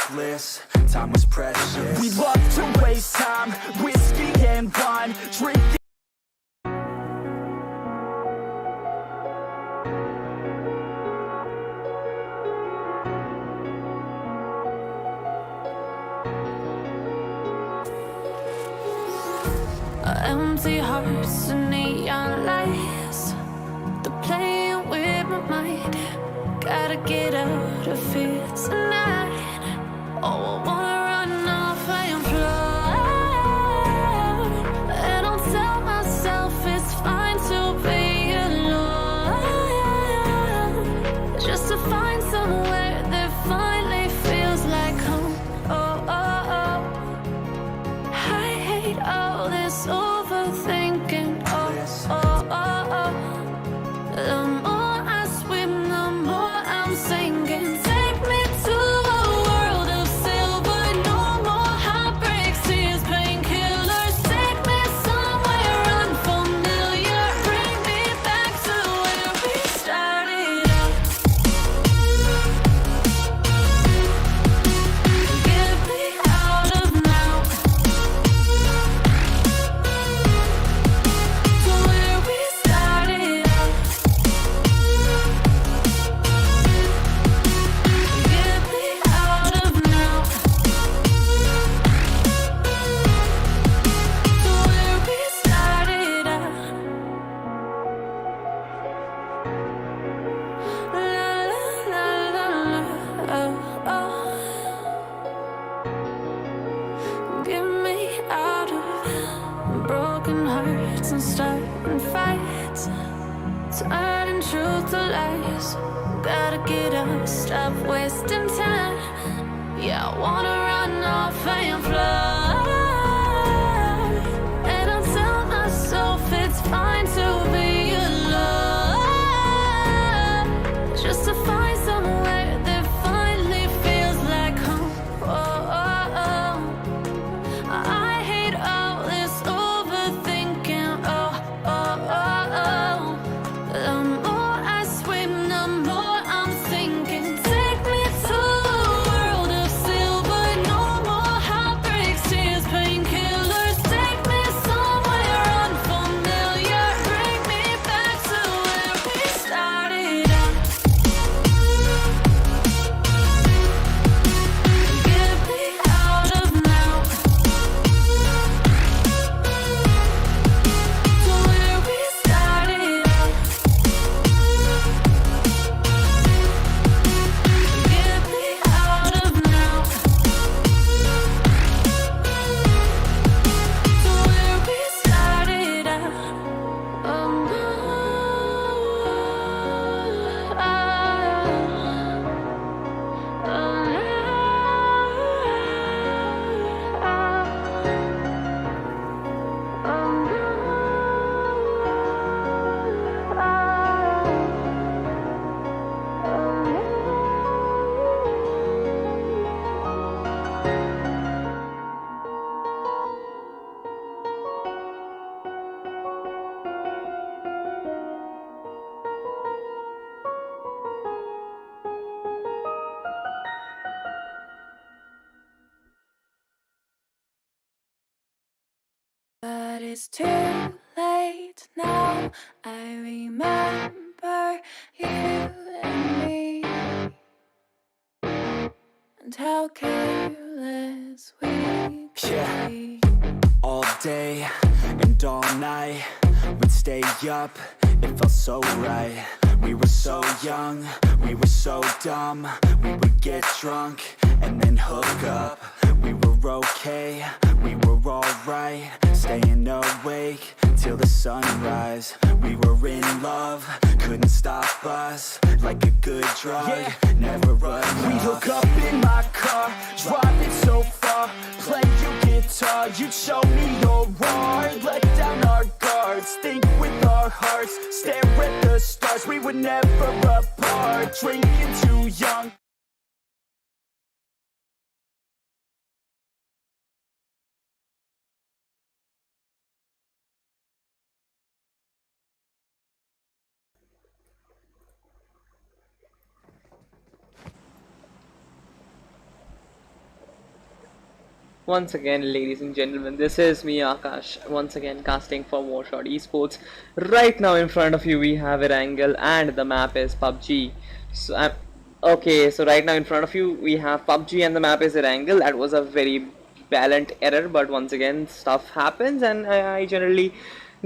reckless, time was precious. We love to waste time, whiskey and wine, drinking. Empty hearts and neon lights, they're playing with my mind. Gotta get out of here tonight. Oh, I wanna run off and fly. And I'll tell myself it's fine to be alone, just to find somewhere that finally feels like home. Oh, oh, oh. I hate all this overthinking. Oh, oh, oh, oh. The more I swim, the more I'm sinking. Take me to a world of silver. No more heartbreaks, tears, painkillers. Take me somewhere unfamiliar. Bring me back to where we started out. Get me out of now. To where we started out. Get me out of now. To where we started out. La la la la la. Oh, oh. Get me out of broken hearts and starting fights, turning truth to lies. Gotta get up, stop wasting time. Yeah, I wanna run off and fly. And I'll tell myself it's fine to be alone, just to find somewhere that finally feels like home. Oh, oh, oh. I hate all this overthinking. Oh, oh, oh, oh. The more I swim, the more I'm sinking. Take me to a world of silver. No more heartbreaks, tears, painkillers. Take me somewhere unfamiliar. Bring me back to where we started out. Get me out of now. To where we started out. Get me out of now. To where we started out. Oh no. But it's too late now. I remember you and me, and how careless we could Yeah. be. All day and all night, we'd stay up, it felt so right. We were so young, we were so dumb. We would get drunk and then hook up. We were okay, we were alright, staying awake till the sunrise. We were in love, couldn't stop us, like a good drug, never enough. We hook up in my car, driving so far, play your guitar, you'd show me your art, let down our guards, think with our hearts, stare at the stars, we were never apart, drinking too young. Once again, ladies and gentlemen, this is me, Akash, once again casting for W4RSHOT Esports. Right now in front of you we have Erangel and the map is PUBG. So okay, so right now in front of you we have PUBG and the map is Erangel. That was a very valiant error, but once again stuff happens and I generally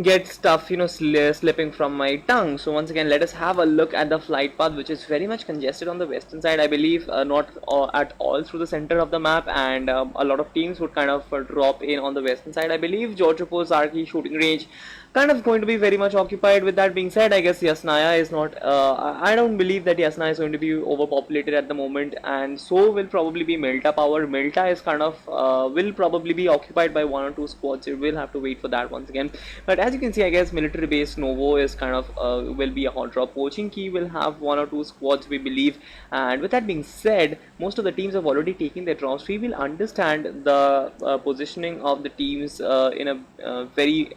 get stuff slipping from my tongue. So once again, let us have a look at the flight path, which is very much congested on the western side, I believe, not at all through the center of the map, and a lot of teams would kind of drop in on the western side. I believe Georgiopol's Arky shooting range kind of going to be very much occupied. With that being said, I guess Yasnaya is not I don't believe that Yasnaya is going to be overpopulated at the moment, and so will probably be Milta Power. Milta is kind of will probably be occupied by 1 or 2 squads. You will have to wait for that once again. But as you can see, I guess military base Novo is kind of will be a hot drop. Poaching Key will have 1 or 2 squads, we believe. And with that being said, most of the teams have already taken their drops. We will understand the positioning of the teams in a very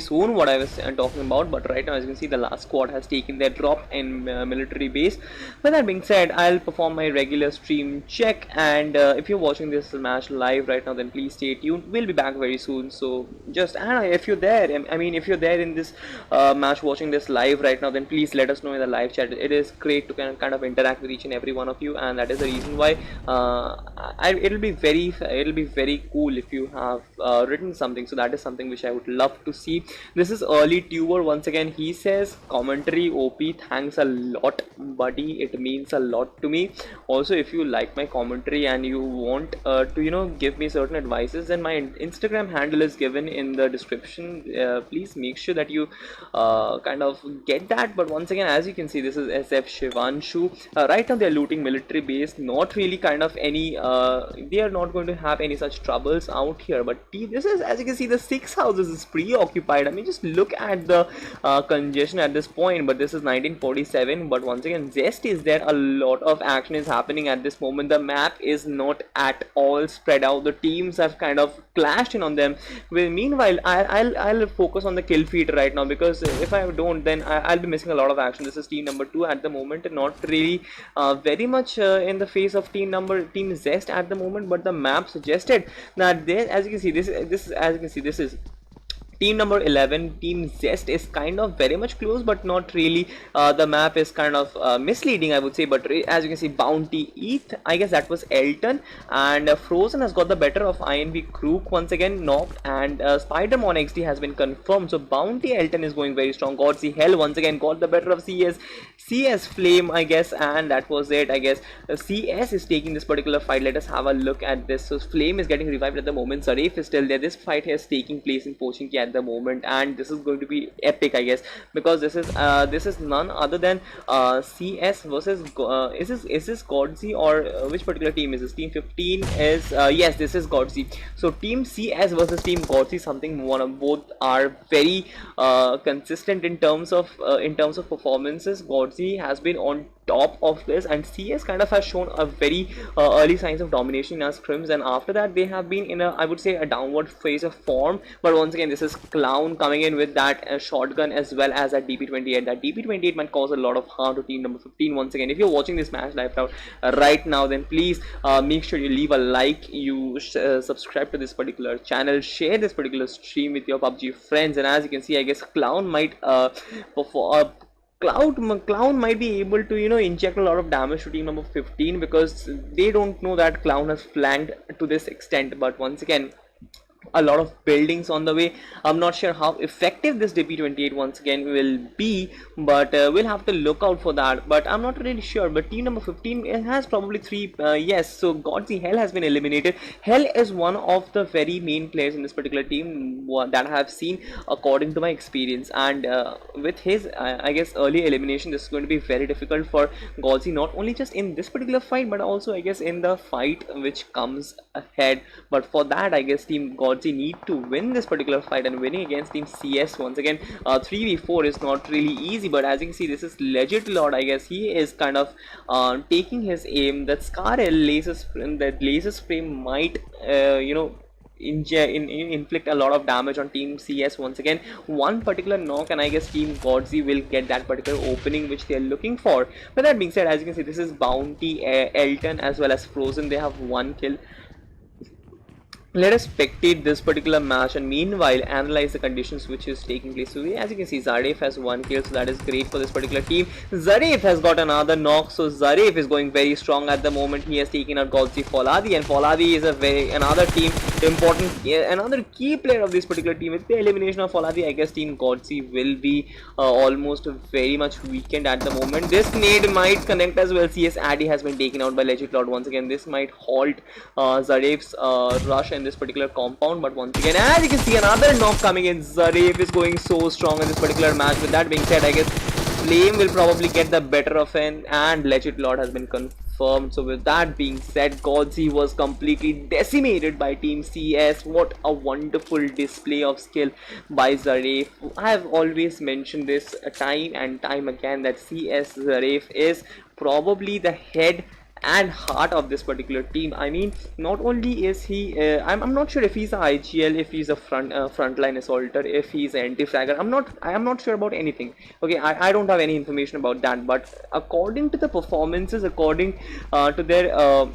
soon, what I was talking about. But right now, as you can see, the last squad has taken their drop in military base. With that being said, I'll perform my regular stream check, and if you're watching this match live right now, then please stay tuned. We'll be back very soon. So just if you're there, I mean, if you're there in this match watching this live right now, then please let us know in the live chat. It is great to kind of interact with each and every one of you, and that is the reason why it'll be very cool if you have written something. So that is something which I would love to see. This is early tuber. Once again, he says commentary OP, thanks a lot buddy, it means a lot to me. Also, if you like my commentary and you want to give me certain advices, then my Instagram handle is given in the description. Please make sure that you kind of get that. But once again, as you can see, this is SF Shivanshu. Right now they're looting military base, not really kind of any they are not going to have any such troubles out here. But this is, as you can see, the 6 houses is preoccupied. I mean, just look at the congestion at this point. But this is 1947. But once again, Zest is there. A lot of action is happening at this moment. The map is not at all spread out. The teams have kind of clashed in on them. Well, meanwhile, I'll focus on the kill feed right now, because if I don't, then I'll be missing a lot of action. This is team number 2 at the moment, and not really very much in the face of team Zest at the moment. But the map suggested that there, as you can see, this is team number 11. Team Zest is kind of very much close, but not really. The map is kind of misleading, I would say. But as you can see, Bounty ETH, I guess that was Elton, and Frozen has got the better of INV Crook once again, knocked, and Spider-Man XD has been confirmed. So Bounty Elton is going very strong. God see Hell once again got the better of CS Flame, I guess, and that was it. I guess CS is taking this particular fight. Let us have a look at this. So Flame is getting revived at the moment. Zarif is still there. This fight is taking place in Poaching Key at the moment, and this is going to be epic, I guess, because this is none other than CS versus is this Godsey, or which particular team is this? Team 15 is yes, this is Godsey. So team CS versus team Godsey, something both are very consistent in terms of performances. Godsey has been on top of this, and CS kind of has shown a very early signs of domination in our scrims, and after that they have been in a, I would say, a downward phase of form. But once again, this is Clown coming in with that shotgun as well as that DP28. That DP28 might cause a lot of harm to team number 15. Once again, if you're watching this match live out right now, then please make sure you leave a like, you subscribe to this particular channel, share this particular stream with your PUBG friends. And as you can see, I guess Clown might Clown might be able to inject a lot of damage to team number 15, because they don't know that Clown has flanked to this extent. But once again, a lot of buildings on the way. I'm not sure how effective this DP28 once again will be, but we'll have to look out for that. But I'm not really sure. But team number 15 has probably 3 yes, so Godsey Hell has been eliminated. Hell is one of the very main players in this particular team that I have seen according to my experience, and with his I guess early elimination, this is going to be very difficult for Godsey, not only just in this particular fight, but also I guess in the fight which comes ahead. But for that, I guess team Godsey need to win this particular fight, and winning against team CS once again 3v4 is not really easy. But as you can see, this is Legit Lord. I guess he is kind of taking his aim. That Scar laser spray might inflict a lot of damage on team CS. Once again, one particular knock, and I guess team Godsey will get that particular opening which they are looking for. But that being said, as you can see, this is Bounty, Elton as well as Frozen. They have 1 kill. let us spectate this particular match and meanwhile analyze the conditions which is taking place. So as you can see, Zaref has 1 kill, so that is great for this particular team. Zaref has got another knock, so Zaref is going very strong at the moment. He has taken out Golzi Foladi, and Foladi is another team important, another key player of this particular team. With the elimination of Foladi, I guess team Golzi will be almost very much weakened at the moment. This nade might connect as well. CS Addy has been taken out by Legit Lord once again. This might halt Zaref's rush in this particular compound, but once again, as you can see, another knock coming in. Zaref is going so strong in this particular match. With that being said, I guess Flame will probably get the better of him, and Legit Lord has been confirmed. So with that being said, Godzi was completely decimated by Team CS. What a wonderful display of skill by Zaref. I have always mentioned this time and time again that CS Zaref is probably the head and heart of this particular team. I mean, not only is he I'm not sure if he's a IGL, if he's a frontline assaulter, if he's an anti-fragger. I am not sure about anything. Okay, I don't have any information about that, but according to the performances, according to their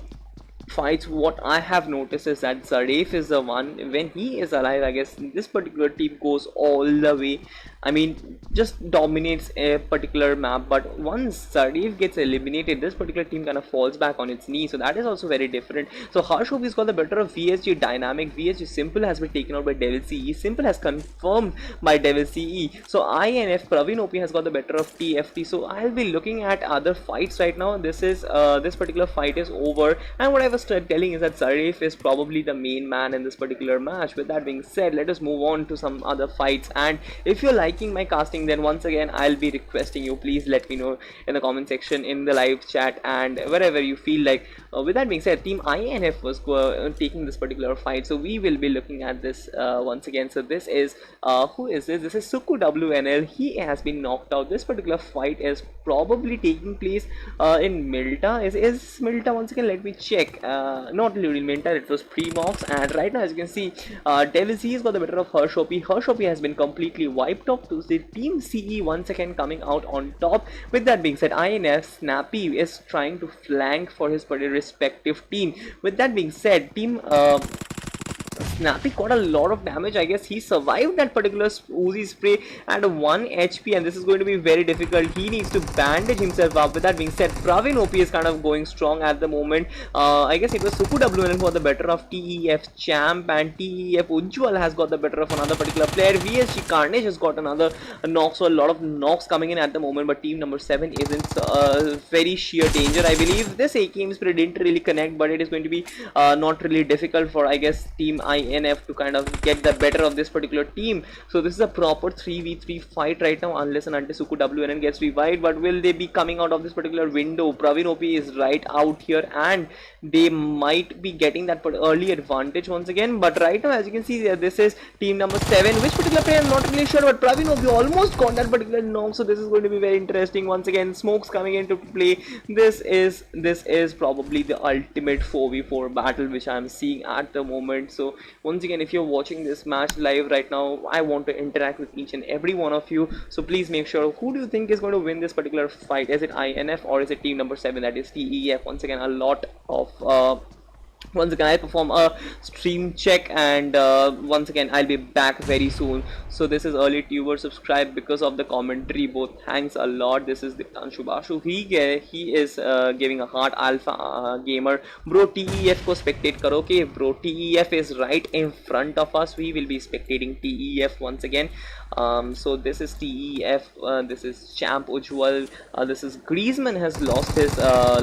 fights, what I have noticed is that Zaref is the one, when he is alive, I guess this particular team goes all the way. I mean, just dominates a particular map, but once Zaref gets eliminated, this particular team kind of falls back on its knees. So that is also very different. So Harshovi's got the better of VSG Dynamic. VSG Simple has been taken out by Devil CE. Simple has confirmed by Devil CE. So INF Praveen OP has got the better of TFT. So I'll be looking at other fights right now. This particular fight is over, and what I was telling is that Zaref is probably the main man in this particular match. With that being said, let us move on to some other fights, and if you're liking my casting, then once again I'll be requesting you, please let me know in the comment section, in the live chat, and wherever you feel like. With that being said, Team INF was taking this particular fight, so we will be looking at this once again. So this is who is this? This is Suku WNL. He has been knocked out. This particular fight is probably taking place in Milta. Is Milta once again? Let me check. Not really Milta, it was Premox, and right now as you can see, Devil C has got the better of Harshopi. Harshopi has been completely wiped off to the Team CE once again coming out on top. With that being said, INF Snappy is trying to flank for his respective team. With that being said, Team Snappy got a lot of damage. I guess he survived that particular Uzi spray at 1 HP, and this is going to be very difficult. He needs to bandage himself up. With that being said, Praveen OP is kind of going strong at the moment. I guess it was Suku WNL for the better of TEF Champ, and TEF Ujjwal has got the better of another particular player. VSG Carnage has got another knock, so a lot of knocks coming in at the moment, but team number 7 is in very sheer danger. I believe this AKM spray didn't really connect, but it is going to be not really difficult for, I guess, Team INF to kind of get the better of this particular team. So this is a proper 3v3 fight right now, unless and until Suku WNN gets revived. But will they be coming out of this particular window? Praveen OP is right out here, and they might be getting that early advantage once again. But right now, as you can see, this is team number 7. Which particular player, I'm not really sure, but Praveen OP almost got that particular knock. So this is going to be very interesting. Once again, smokes coming into play. This is probably the ultimate 4v4 battle which I'm seeing at the moment. So once again, if you're watching this match live right now, I want to interact with each and every one of you. So please make sure, who do you think is going to win this particular fight? Is it INF or is it team number 7, that is TEF? Once again, a lot of once again, I'll perform a stream check, and once again I'll be back very soon. So this is early tuber. Subscribe because of the commentary both. Thanks a lot. This is the Shubashu. He is giving a heart. Alpha Gamer bro, TEF ko spectate karo. Okay bro, TEF is right in front of us. We will be spectating TEF once again. So this is TEF, this is Champ Ujjwal, this is Griezmann has lost his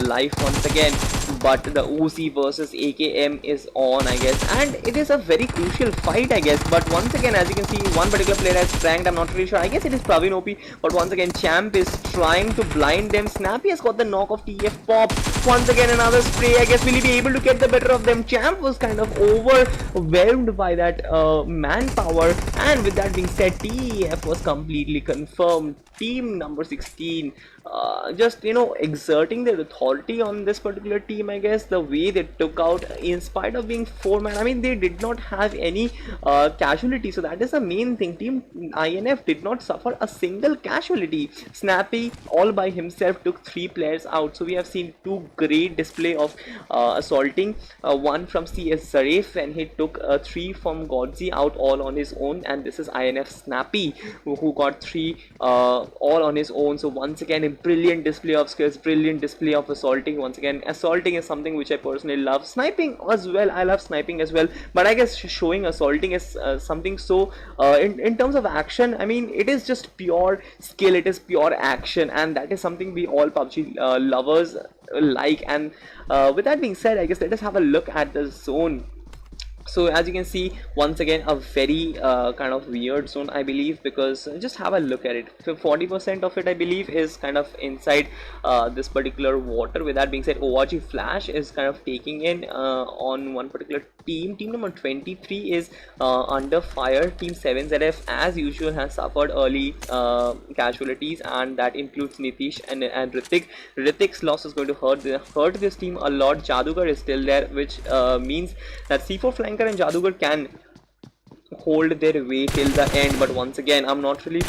life once again, but the Uzi versus AKM is on, I guess, and it is a very crucial fight, I guess. But once again, as you can see, one particular player has pranked. I'm not really sure. I guess it is Praveen OP, but once again, Champ is trying to blind them. Snappy has got the knock of TF Pop. Once again, another spray. I guess will he be able to get the better of them? Champ was kind of overwhelmed by that manpower, and with that being said, TEF was completely confirmed. Team number 16 just exerting their authority on this particular team. I guess the way they took out, in spite of being 4-man, I mean, they did not have any casualty, so that is the main thing. Team INF did not suffer a single casualty. Snappy all by himself took 3 players out, so we have seen 2 great display of assaulting. One from CS Zarif, and he took 3 from Godzi out all on his own, and this is INF Snappy who got 3 all on his own. So once again, a brilliant display of skills, brilliant display of assaulting. Once again, assaulting is something which I personally love. Sniping as well, I love sniping as well, but I guess showing assaulting is something so in terms of action, I mean, it is just pure skill, it is pure action, and that is something we all PUBG lovers like. And with that being said, I guess let us have a look at the zone. So as you can see, once again, a very kind of weird zone, I believe, because just have a look at it. So 40% of it, I believe, is kind of inside this particular water. With that being said, ORG Flash is kind of taking in on one particular team. Team number 23 is under fire. Team 7ZF, as usual, has suffered early casualties, and that includes Nitish and Ritik. Ritik's loss is going to hurt this team a lot. Jadugar is still there, which means that C4 Flanker and Jadugar can hold their way till the end, but once again, I'm not really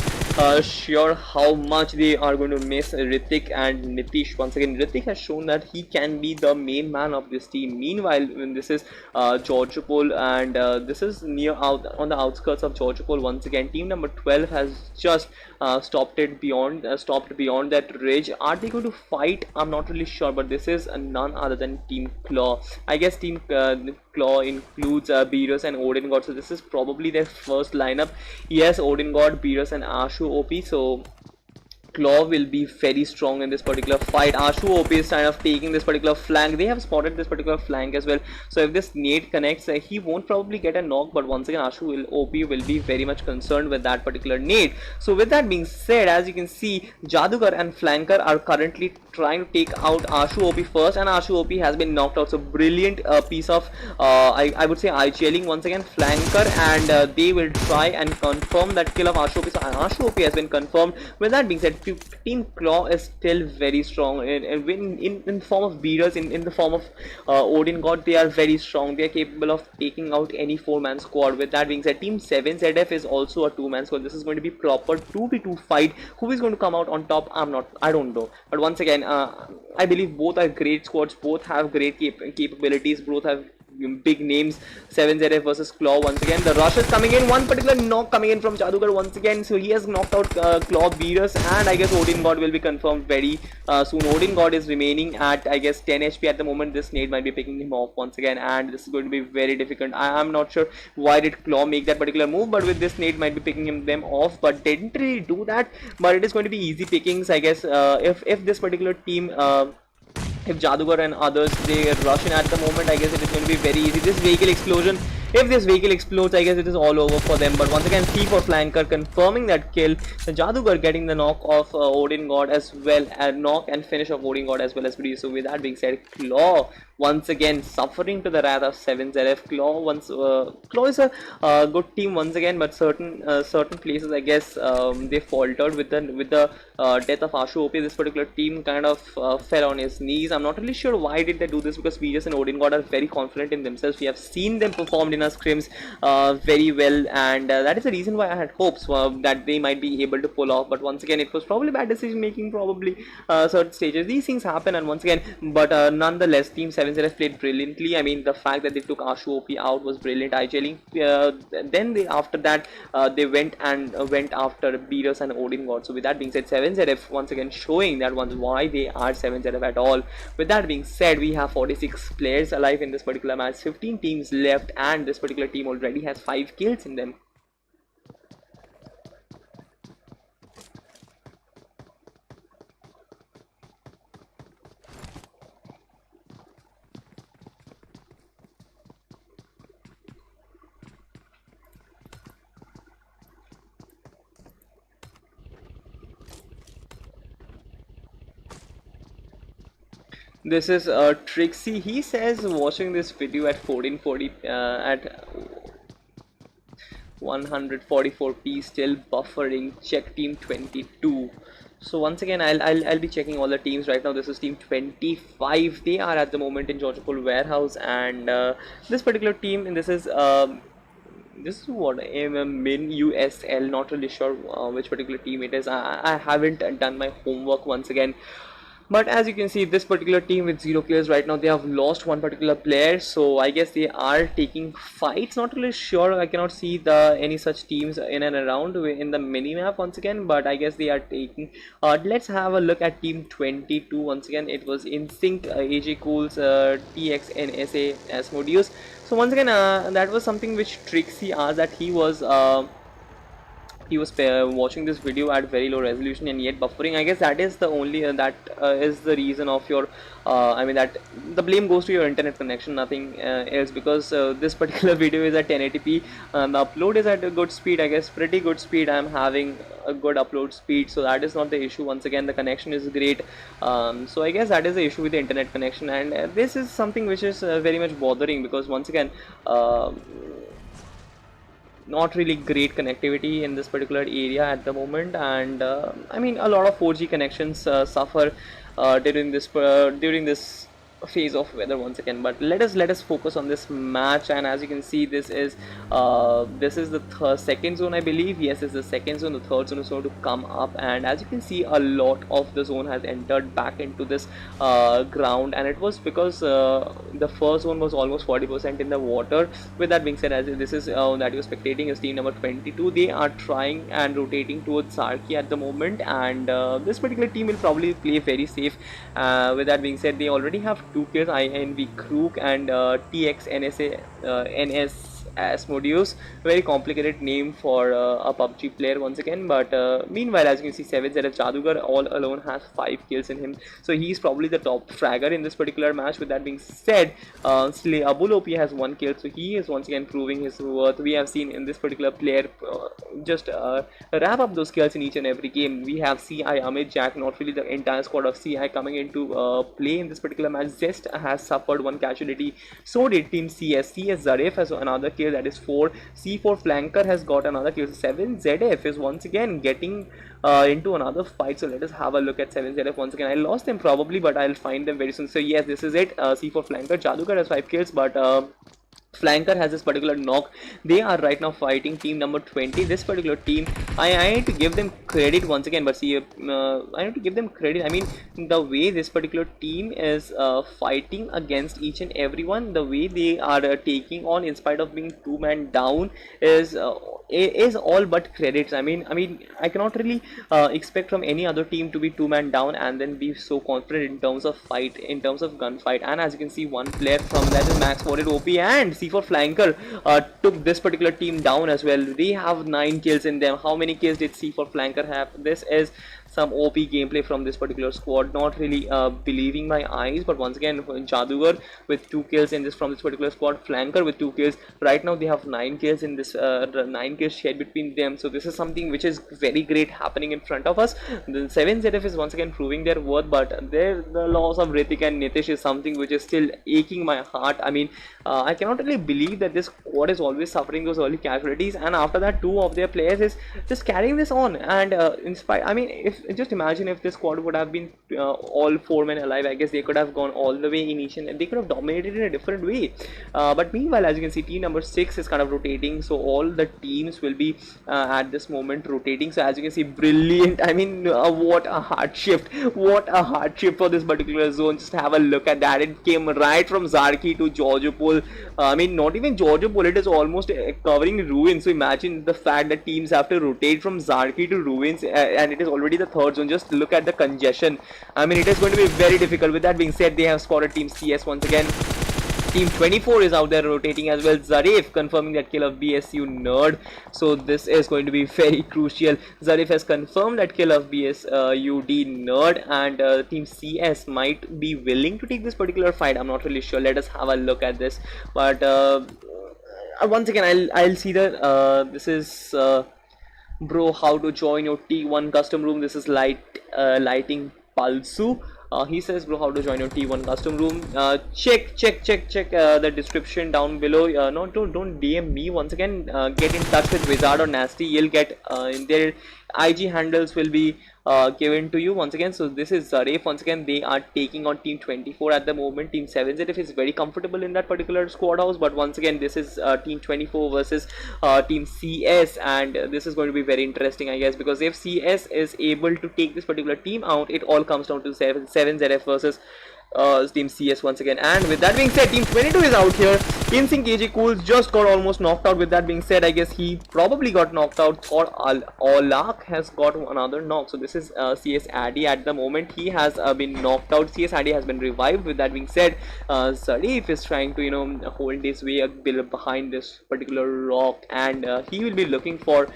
sure how much they are going to miss Ritik and Nitish. Once again, Ritik has shown that he can be the main man of this team. Meanwhile, when this is Georgopol, and this is near out on the outskirts of Georgopol. Once again, team number 12 has just stopped beyond that ridge. Are they going to fight? I'm not really sure, but this is none other than Team Claw. I guess Team Claw includes Beerus and Odin God, so this is probably their first lineup. Yes, Odin God, Beerus and Ashu OP. So Claw will be very strong in this particular fight. Ashu OP is kind of taking this particular flank. They have spotted this particular flank as well. So if this nade connects, he won't probably get a knock. But once again, OP will be very much concerned with that particular nade. So with that being said, as you can see, Jadugar and Flanker are currently trying to take out Ashu OP first, and Ashu OP has been knocked out. So brilliant piece of, I would say, IGLing once again, Flanker, and they will try and confirm that kill of Ashu OP. So Ashu OP has been confirmed. With that being said, Team Claw is still very strong in form of Beaters, in the form of Odin God. They are very strong. They are capable of taking out any 4-man squad. With that being said, Team 7ZF is also a 2-man squad. This is going to be proper 2v2 fight. Who is going to come out on top? I don't know. But once again, I believe both are great squads. Both have great capabilities. Both have big names. 7ZF versus Claw. Once again, the rush is coming in. One particular knock coming in from Jadugar once again. So he has knocked out Claw, Beerus, and I guess Odin God will be confirmed very soon. Odin God is remaining at, I guess, 10 HP at the moment. This nade might be picking him off once again, and this is going to be very difficult. I am not sure why did Claw make that particular move, but with this nade might be picking them off, but they didn't really do that. But it is going to be easy pickings, I guess. If this particular team if Jadugar and others, they rush in at the moment, I guess it is going to be very easy. This vehicle explosion, if this vehicle explodes, I guess it is all over for them. But once again, C4 Flanker confirming that kill. The Jadugar getting the knock of Odin God as well, and knock and finish of Odin God as well as Breeze. So with that being said, Claw once again suffering to the wrath of 7ZF. Claw is a good team once again, but certain places, I guess, they faltered with the death of Ashu OP. This particular team kind of fell on his knees. I'm not really sure why did they do this, because Vegas and Odin God are very confident in themselves. We have seen them performed in our scrims very well, and that is the reason why I had hopes that they might be able to pull off. But once again, it was probably bad decision making, probably certain stages. These things happen, and once again, but nonetheless, Team 7ZF played brilliantly. I mean, the fact that they took Ashu OP out was brilliant. Then they, after that, they went after Beerus and Odin God. So with that being said, 7ZF once again showing that why they are 7ZF at all. With that being said, we have 46 players alive in this particular match, 15 teams left, and this particular team already has 5 kills in them. This is Trixie. He says watching this video at 1440 at 144p, still buffering. Check team 22. So once again, I'll be checking all the teams right now. This is team 25. They are at the moment in Georgopol warehouse, and this particular team, and this is what Min USL. Not really sure which particular team it is. I haven't done my homework once again. But as you can see, this particular team with 0 kills right now, they have lost one particular player, so I guess they are taking fights. Not really sure, I cannot see any such teams in and around in the mini map once again, but I guess they are taking. Let's have a look at team 22 once again. It was InSync, AJ Cools, TXNSA as Modius. So once again, that was something which Trixie asked, that he was watching this video at very low resolution and yet buffering. I guess that is the only is the reason of your I mean that the blame goes to your internet connection, nothing else, because this particular video is at 1080p and the upload is at a good speed, I guess pretty good speed. I'm having a good upload speed, so that is not the issue. Once again, the connection is great, so I guess that is the issue with the internet connection, and this is something which is very much bothering, because once again, not really great connectivity in this particular area at the moment, and I mean a lot of 4G connections suffer during this phase of weather once again. But let us focus on this match, and as you can see, this is the second zone, I believe. Yes, this is the second zone. The third zone is going to come up, and as you can see, a lot of the zone has entered back into this ground, and it was because the first zone was almost 40% in the water. With that being said, as this is that you're spectating is team number 22. They are trying and rotating towards Zarki at the moment, and this particular team will probably play very safe. With that being said, they already have 2 kills, INV Crook and TXNSA NS Asmodeus. Very complicated name for a PUBG player once again. But meanwhile, as you can see, 7ZF Jadugar all alone has 5 kills in him, so he's probably the top fragger in this particular match. With that being said, Slay Abul has 1 kill, so he is once again proving his worth. We have seen in this particular player just wrap up those kills in each and every game. We have CI Amit Jack, not really the entire squad of CI coming into play in this particular match. Zest has suffered 1 casualty, so did team CS. Zaref has another kill, that is 4. C4 Flanker has got another kill. 7ZF is once again getting into another fight, so let us have a look at 7ZF once again. I lost them probably, but I'll find them very soon. So yes, this is it. C4 Flanker. Jadugar has 5 kills, but Flanker has this particular knock. They are right now fighting team number 20. This particular team, I need to give them credit once again, but see, I need to give them credit. I mean, the way this particular team is fighting against each and everyone, the way they are taking on in spite of being 2-man down is all but credits. I mean, I cannot really expect from any other team to be 2-man down and then be so confident in terms of fight, in terms of gunfight. And as you can see, one player from that is Max Warrior OP, and C4 Flanker took this particular team down as well. They have 9 kills in them. How many kills did C4 Flanker have? This is some OP gameplay from this particular squad. Not really believing my eyes, but once again, Jadugar with 2 kills in this from this particular squad. Flanker with 2 kills. Right now they have 9 kills in this 9 kills shared between them. So this is something which is very great happening in front of us. The 7ZF is once again proving their worth, but the loss of Ritik and Nitish is something which is still aching my heart. I mean, I cannot really believe that this squad is always suffering those early casualties, and after that 2 of their players is just carrying this on. And in spite, I mean, if just imagine if this squad would have been all 4 men alive, I guess they could have gone all the way in each, and they could have dominated in a different way. But meanwhile, as you can see, team number 6 is kind of rotating, so all the teams will be at this moment rotating. So as you can see, brilliant. I mean, what a hard shift, what a hard shift for this particular zone. Just have a look at that. It came right from Zarki to Georgiopol. I mean, not even Georgiopol, it is almost covering ruins. So imagine the fact that teams have to rotate from Zarki to ruins, and it is already the 3rd zone. Just look at the congestion. I mean, it is going to be very difficult. With that being said, they have spotted team CS once again. Team 24 is out there rotating as well. Zarif confirming that kill of BSU nerd. So this is going to be very crucial. Zarif has confirmed that kill of BSUD nerd, and team CS might be willing to take this particular fight. I'm not really sure. Let us have a look at this. But once again, I'll see that this is bro, how to join your T1 custom room. This is lighting Palsu. He says, bro, how to join your T1 custom room. Check the description down below. No, don't DM me once again. Get in touch with Wizard or Nasty. You'll get in there. IG handles will be given to you once again. So this is Zaref. Once again, they are taking on Team 24 at the moment. Team 7ZF is very comfortable in that particular squad house, but once again, this is Team 24 versus Team CS, and this is going to be very interesting, I guess, because if CS is able to take this particular team out, it all comes down to 7ZF versus Team CS once again. And with that being said, Team 22 is out here. Insync KG Cools just got almost knocked out. With that being said, I guess he probably got knocked out. Thor Alak has got another knock. So this is CS Addy at the moment. He has been knocked out. CS Addy has been revived. With that being said, Zarif is trying to, you know, hold his way a bit behind this particular rock, and he will be looking for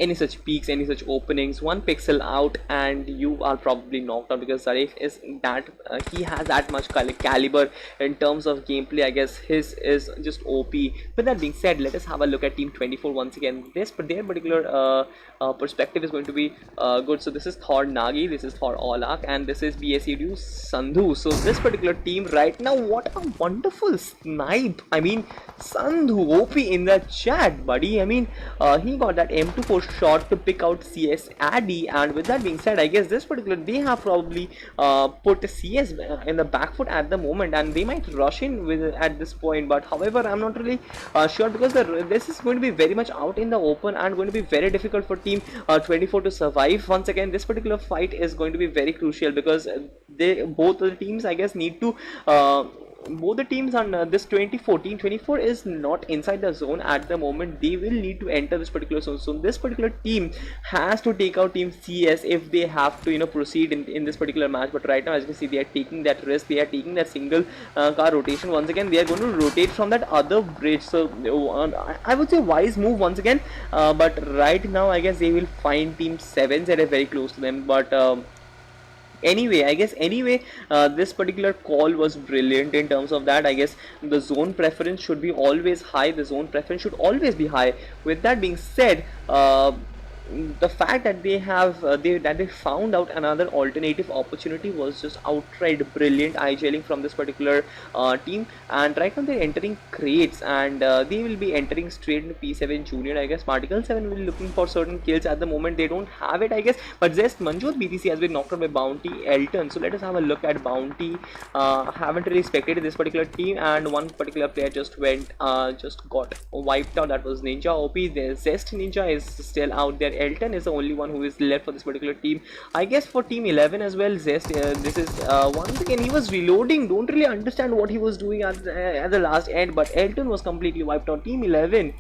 any such peaks, any such openings. One pixel out and you are probably knocked out, because Zarif is that he has that much caliber in terms of gameplay. I guess his is just OP. With that being said, let us have a look at Team 24 once again. Their particular perspective is going to be good. So this is Thor Nagi, this is Thor Olak, and this is BSEDU Sandhu. So this particular team right now, what a wonderful snipe. I mean, Sandhu OP in the chat, buddy. I mean, he got that M24 shot to pick out CS Addy, and with that being said, I guess this particular, they have probably put CS in the back foot at the moment, and they might rush in with at this point. But however, I'm not really sure, because this is going to be very much out in the open and going to be very difficult for Team 24 to survive. Once again, this particular fight is going to be very crucial, because both the teams, I guess, need to both the teams on this 24 is not inside the zone at the moment. They will need to enter this particular zone. So this particular team has to take out Team CS if they have to, you know, proceed in this particular match. But right now, as you can see, they are taking that risk. They are taking that single car rotation. Once again, they are going to rotate from that other bridge. So I would say wise move once again. But right now, I guess they will find Team 7s that are very close to them. But anyway, I guess this particular call was brilliant in terms of that. I guess the zone preference should be always high. The zone preference should always be high. With that being said, the fact that they have they found out another alternative opportunity was just outright brilliant eye-gelling from this particular team. And right now they're entering crates, and they will be entering straight into P7 Junior. I guess Particle 7 will be looking for certain kills at the moment. They don't have it, I guess, but Zest Manjot BTC has been knocked out by Bounty Elton. So let us have a look at Bounty. Haven't really spectated this particular team, and one particular player just got wiped out. That was Ninja OP. The Zest Ninja is still out there. Elton is the only one who is left for this particular team. I guess for Team 11 as well, Zest, this is once again, he was reloading. Don't really understand what he was doing at the last end, but Elton was completely wiped out. Team 11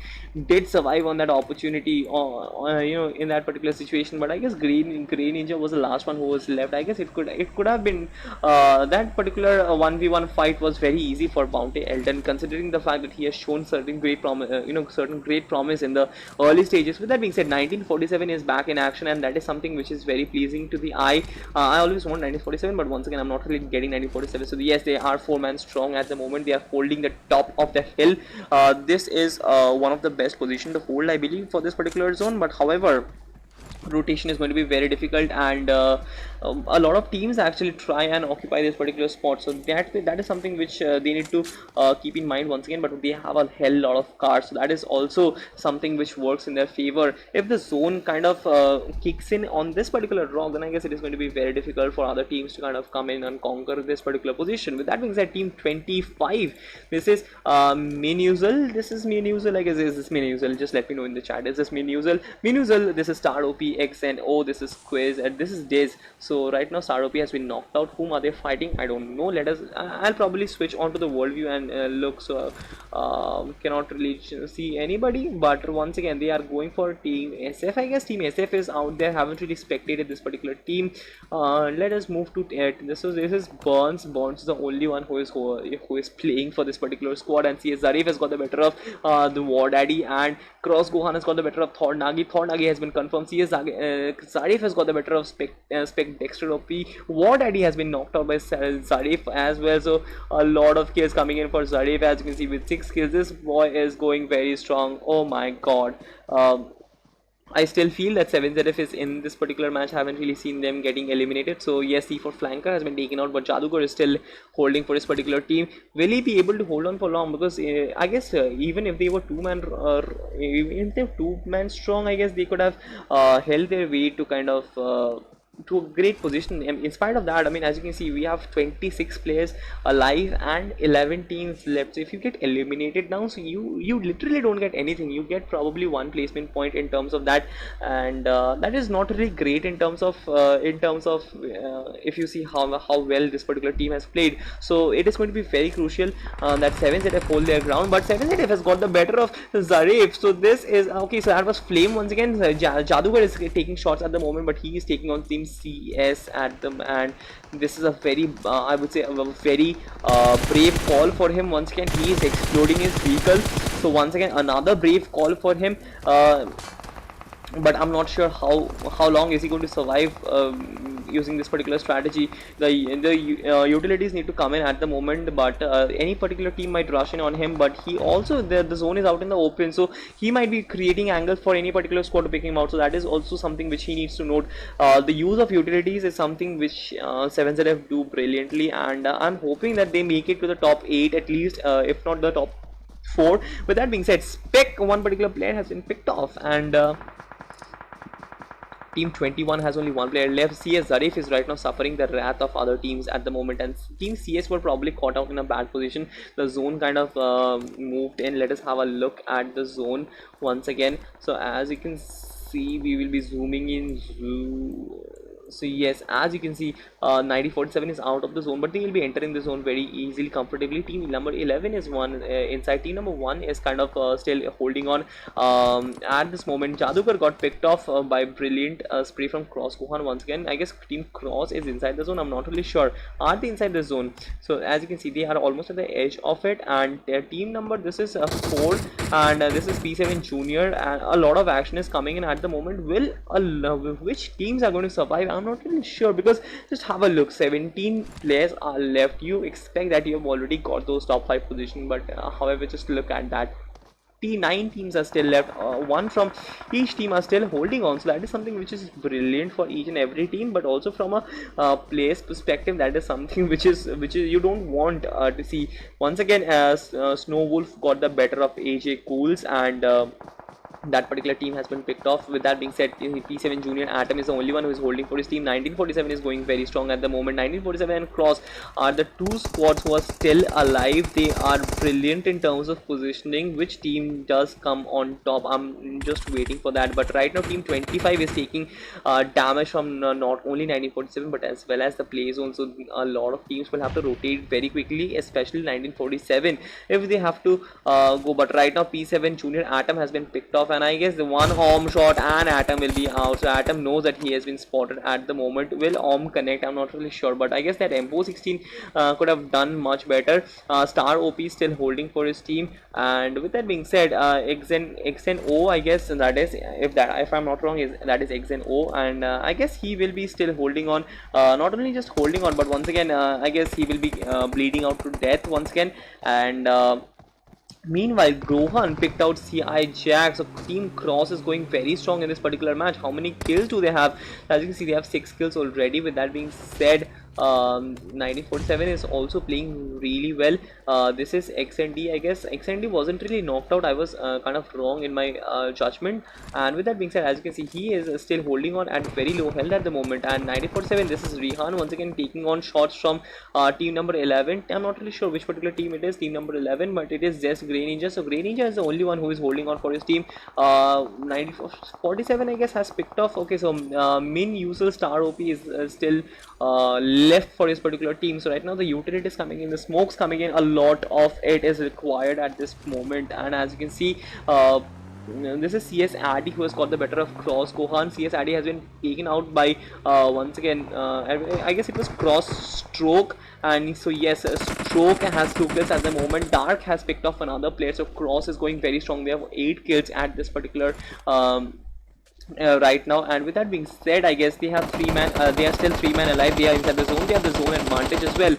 did survive on that opportunity, you know, in that particular situation. But I guess Grey Ninja was the last one who was left. I guess it could have been that particular 1v1 fight was very easy for Bounty Elton, considering the fact that he has shown certain great promise in the early stages. With that being said, 1947 is back in action, and that is something which is very pleasing to the eye. I always want 1947, but once again, I'm not really getting 1947. So yes, they are 4-man strong at the moment. They are holding the top of the hill. This is one of the best position to hold, I believe, for this particular zone. But however, rotation is going to be very difficult, and a lot of teams actually try and occupy this particular spot. So that is something which they need to keep in mind once again. But they have a hell lot of cars, so that is also something which works in their favor. If the zone kind of kicks in on this particular rock, then I guess it is going to be very difficult for other teams to kind of come in and conquer this particular position. With that being said, Team 25, this is Minuzal. This is Minuzal, I guess. Is this Minuzal? Just let me know in the chat. Is this Minuzal? This is Star OP X, and oh, this is Quiz, and this is Diz. So right now Star OP has been knocked out. Whom are they fighting? I don't know. I'll probably switch on to the world view and look. So cannot really see anybody, but once again they are going for Team SF. I guess Team SF is out there. Haven't really spectated this particular team. Let us move to this is Burns. Burns is the only one who is playing for this particular squad, and CS Zarif has got the better of the War Daddy, and Cross Gohan has got the better of Thor Nagi. Thor Nagi has been confirmed. CS Zarif has got the better of Spec Dexter OP. War Daddy has been knocked out by Zarif as well. So a lot of kills coming in for Zarif, as you can see, with 6 kills. This boy is going very strong. Oh my god. I still feel that 7ZF is in this particular match. I haven't really seen them getting eliminated. So yes, C4 flanker has been taken out, but Jadugar is still holding for his particular team. Will he be able to hold on for long? Because I guess even if they were two-man, even if they're two-man strong, I guess they could have held their way to kind of to a great position. In spite of that, I mean, as you can see, we have 26 players alive and 11 teams left. So if you get eliminated now, so you literally don't get anything. You get probably one placement point in terms of that, and that is not really great in terms of if you see how well this particular team has played. So it is going to be very crucial that 7ZF hold their ground, but 7ZF has got the better of Zarif. So this is okay. So that was Flame once again. Jadugar is taking shots at the moment, but he is taking on Team CS at them, and this is a very I would say a very brave call for him. Once again, he is exploding his vehicle, so once again another brave call for him, but I'm not sure how long is he going to survive using this particular strategy. The utilities need to come in at the moment, but any particular team might rush in on him, but he also the zone is out in the open, so he might be creating angles for any particular squad to pick him out. So that is also something which he needs to note. The use of utilities is something which 7ZF do brilliantly, and I'm hoping that they make it to the top 8 at least, if not the top 4. With that being said, Spec, one particular player has been picked off, and Team 21 has only one player left. CS Zarif is right now suffering the wrath of other teams at the moment, and Team CS were probably caught out in a bad position. The zone kind of moved in. Let us have a look at the zone once again. So as you can see, we will be zooming in. So yes, as you can see, 9047 is out of the zone, but they will be entering the zone very easily, comfortably. Team number 11 is one inside. Team number 1 is kind of still holding on. At this moment, Jadugar got picked off by brilliant spray from Cross Gohan once again. I guess Team Cross is inside the zone. I'm not really sure. Are they inside the zone? So as you can see, they are almost at the edge of it, and their team number, this is 4, and this is P7 Junior, and a lot of action is coming in at the moment. Which teams are going to survive? I'm not really sure, because just have a look, 17 players are left. You expect that you have already got those top 5 position, but however, just look at that. 9 teams are still left, one from each team are still holding on. So that is something which is brilliant for each and every team, but also from a player's perspective, that is something which is you don't want to see. Once again, Snow Wolf got the better of AJ Cools, and that particular team has been picked off. With that being said, P7 Junior Atom is the only one who is holding for his team. 1947 is going very strong at the moment. 1947 and Cross are the 2 squads who are still alive. They are brilliant in terms of positioning. Which team does come on top? I'm just waiting for that. But right now, Team 25 is taking damage from not only 1947 but as well as the play zone. So a lot of teams will have to rotate very quickly, especially 1947 if they have to go. But right now, P7 Junior Atom has been picked off, and I guess the one Om shot and Atom will be out. So Atom knows that he has been spotted at the moment. Will Om connect? I'm not really sure, but I guess that Empo 16 could have done much better. Star OP still holding for his team, and with that being said, XN O, I guess that is, if I'm not wrong, that is XN O, and I guess he will be still holding on. Not only just holding on, but once again, I guess he will be bleeding out to death once again, and meanwhile, Gohan picked out CI Jack. So Team Cross is going very strong in this particular match. How many kills do they have? As you can see, they have 6 kills already. With that being said, 1947 is also playing really well. This is XND, I guess. XND wasn't really knocked out. I was kind of wrong in my judgment. And with that being said, as you can see, he is still holding on at very low health at the moment. And 1947, this is Rihan once again taking on shots from team number 11. I'm not really sure which particular team it is, team number 11, but it is just Grey Ninja. So Grey Ninja is the only one who is holding on for his team. 1947, I guess, has picked off. Okay, so Min User Star OP is still left for his particular team. So right now the utility is coming in, the smoke's coming in, a lot of it is required at this moment. And as you can see, this is CS Addy who has got the better of Cross Gohan. CS Addy has been taken out by once again, I guess it was Cross Stroke, and so yes, Stroke has 2 kills at the moment. Dark has picked off another player, so Cross is going very strong. They have 8 kills at this particular right now. And with that being said, I guess they have 3 man, they are still 3 man alive. They are inside the zone, they have the zone advantage as well.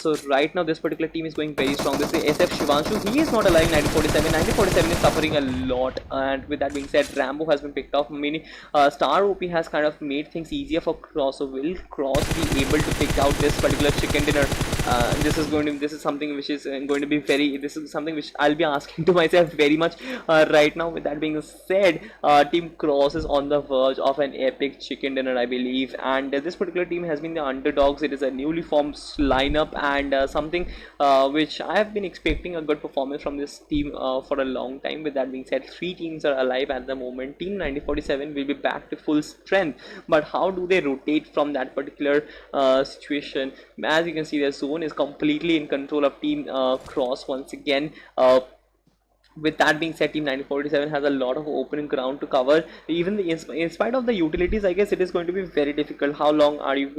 So right now this particular team is going very strong. This is SF Shivanshu. He is not alive. 1947. 1947 is suffering a lot. And with that being said, Rambo has been picked off. Meaning Star OP has kind of made things easier for Cross. So will Cross be able to pick out this particular chicken dinner? This is something which is going to be very, this is something which I'll be asking to myself very much right now. With that being said, Team Cross is on the verge of an epic chicken dinner, I believe, and this particular team has been the underdogs. It is a newly formed lineup, and something which I have been expecting a good performance from this team for a long time. With that being said, 3 teams are alive at the moment. Team 9047 will be back to full strength, but how do they rotate from that particular situation? As you can see, their zone is completely in control of Team Cross once again. With that being said, Team 9047 has a lot of open ground to cover. Even in spite of the utilities, I guess it is going to be very difficult. How long are you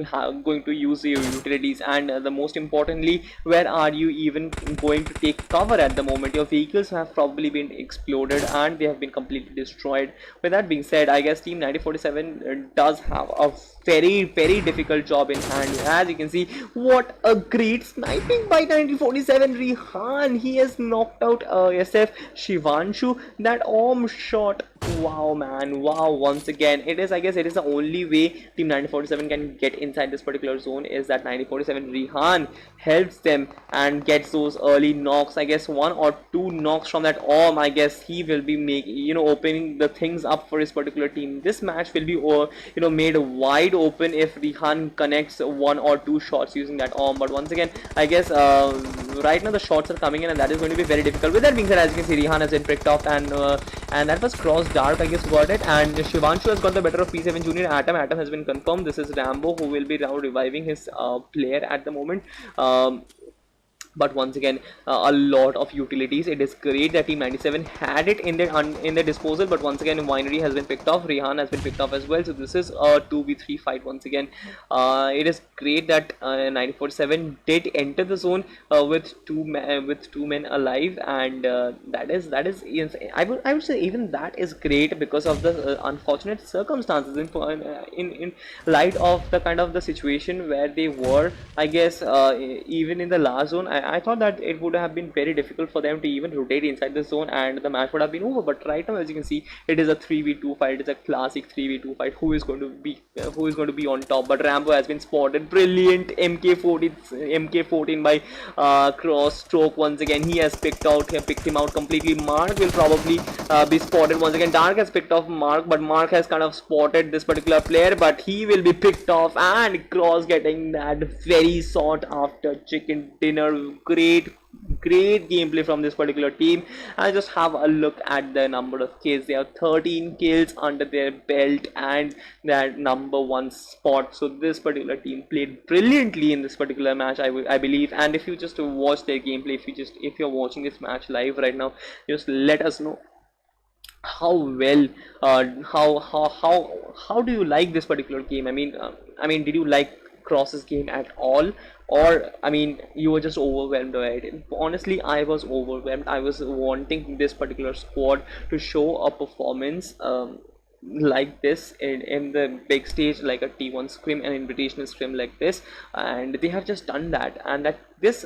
going to use your utilities, and the most importantly, where are you even going to take cover at the moment? Your vehicles have probably been exploded and they have been completely destroyed. With that being said, I guess Team 9047 does have a very difficult job in hand. As you can see, what a great sniping by 9047. Rihan, he has knocked out SF Shivanshu. That arm shot, wow man, wow. Once again, I guess it is the only way Team 9047 can get inside this particular zone, is that 9047 Rihan helps them and gets those early knocks. I guess 1 or 2 knocks from that arm. I guess he will be opening the things up for his particular team. This match will be made wide open if Rihan connects 1 or 2 shots using that arm. But once again, I guess right now the shots are coming in, and that is going to be very difficult. With that being said, as you can see, Rihan has been picked off, and that was Cross Dark, I guess, got it, and Shivanshu has got the better of P7 Junior. Atom has been confirmed. This is Rambo, who will be now reviving his player at the moment. But once again, a lot of utilities. It is great that Team 97 had it in their disposal, but once again, Winery has been picked off. Rihan has been picked off as well. So this is a 2v3 fight once again. It is great that 947 did enter the zone with two men alive, and that is I would say even that is great because of the unfortunate circumstances in light of the kind of the situation where they were. I guess even in the last zone, I thought that it would have been very difficult for them to even rotate inside the zone and the match would have been over. But right now, as you can see, it is a 3v2 fight. It is a classic 3v2 fight. Who is going to be on top? But Rambo has been spotted. Brilliant MK14 by Cross Stroke. Once again, he has picked him out completely. Mark will probably be spotted once again. Dark has picked off Mark, but Mark has kind of spotted this particular player, but he will be picked off, and Cross getting that very sought after chicken dinner. Great gameplay from this particular team. And just have a look at the number of kills. They have 13 kills under their belt and that number 1 spot. So this particular team played brilliantly in this particular match, I believe. And if you just watch their gameplay, if you're watching this match live right now, just let us know how well how do you like this particular game. I mean, did you like Cross's game at all, or I mean, you were just overwhelmed by it? Honestly, I was overwhelmed. I was wanting this particular squad to show a performance like this in the big stage, like a T1 scrim, an invitational scrim like this, and they have just done that. And that this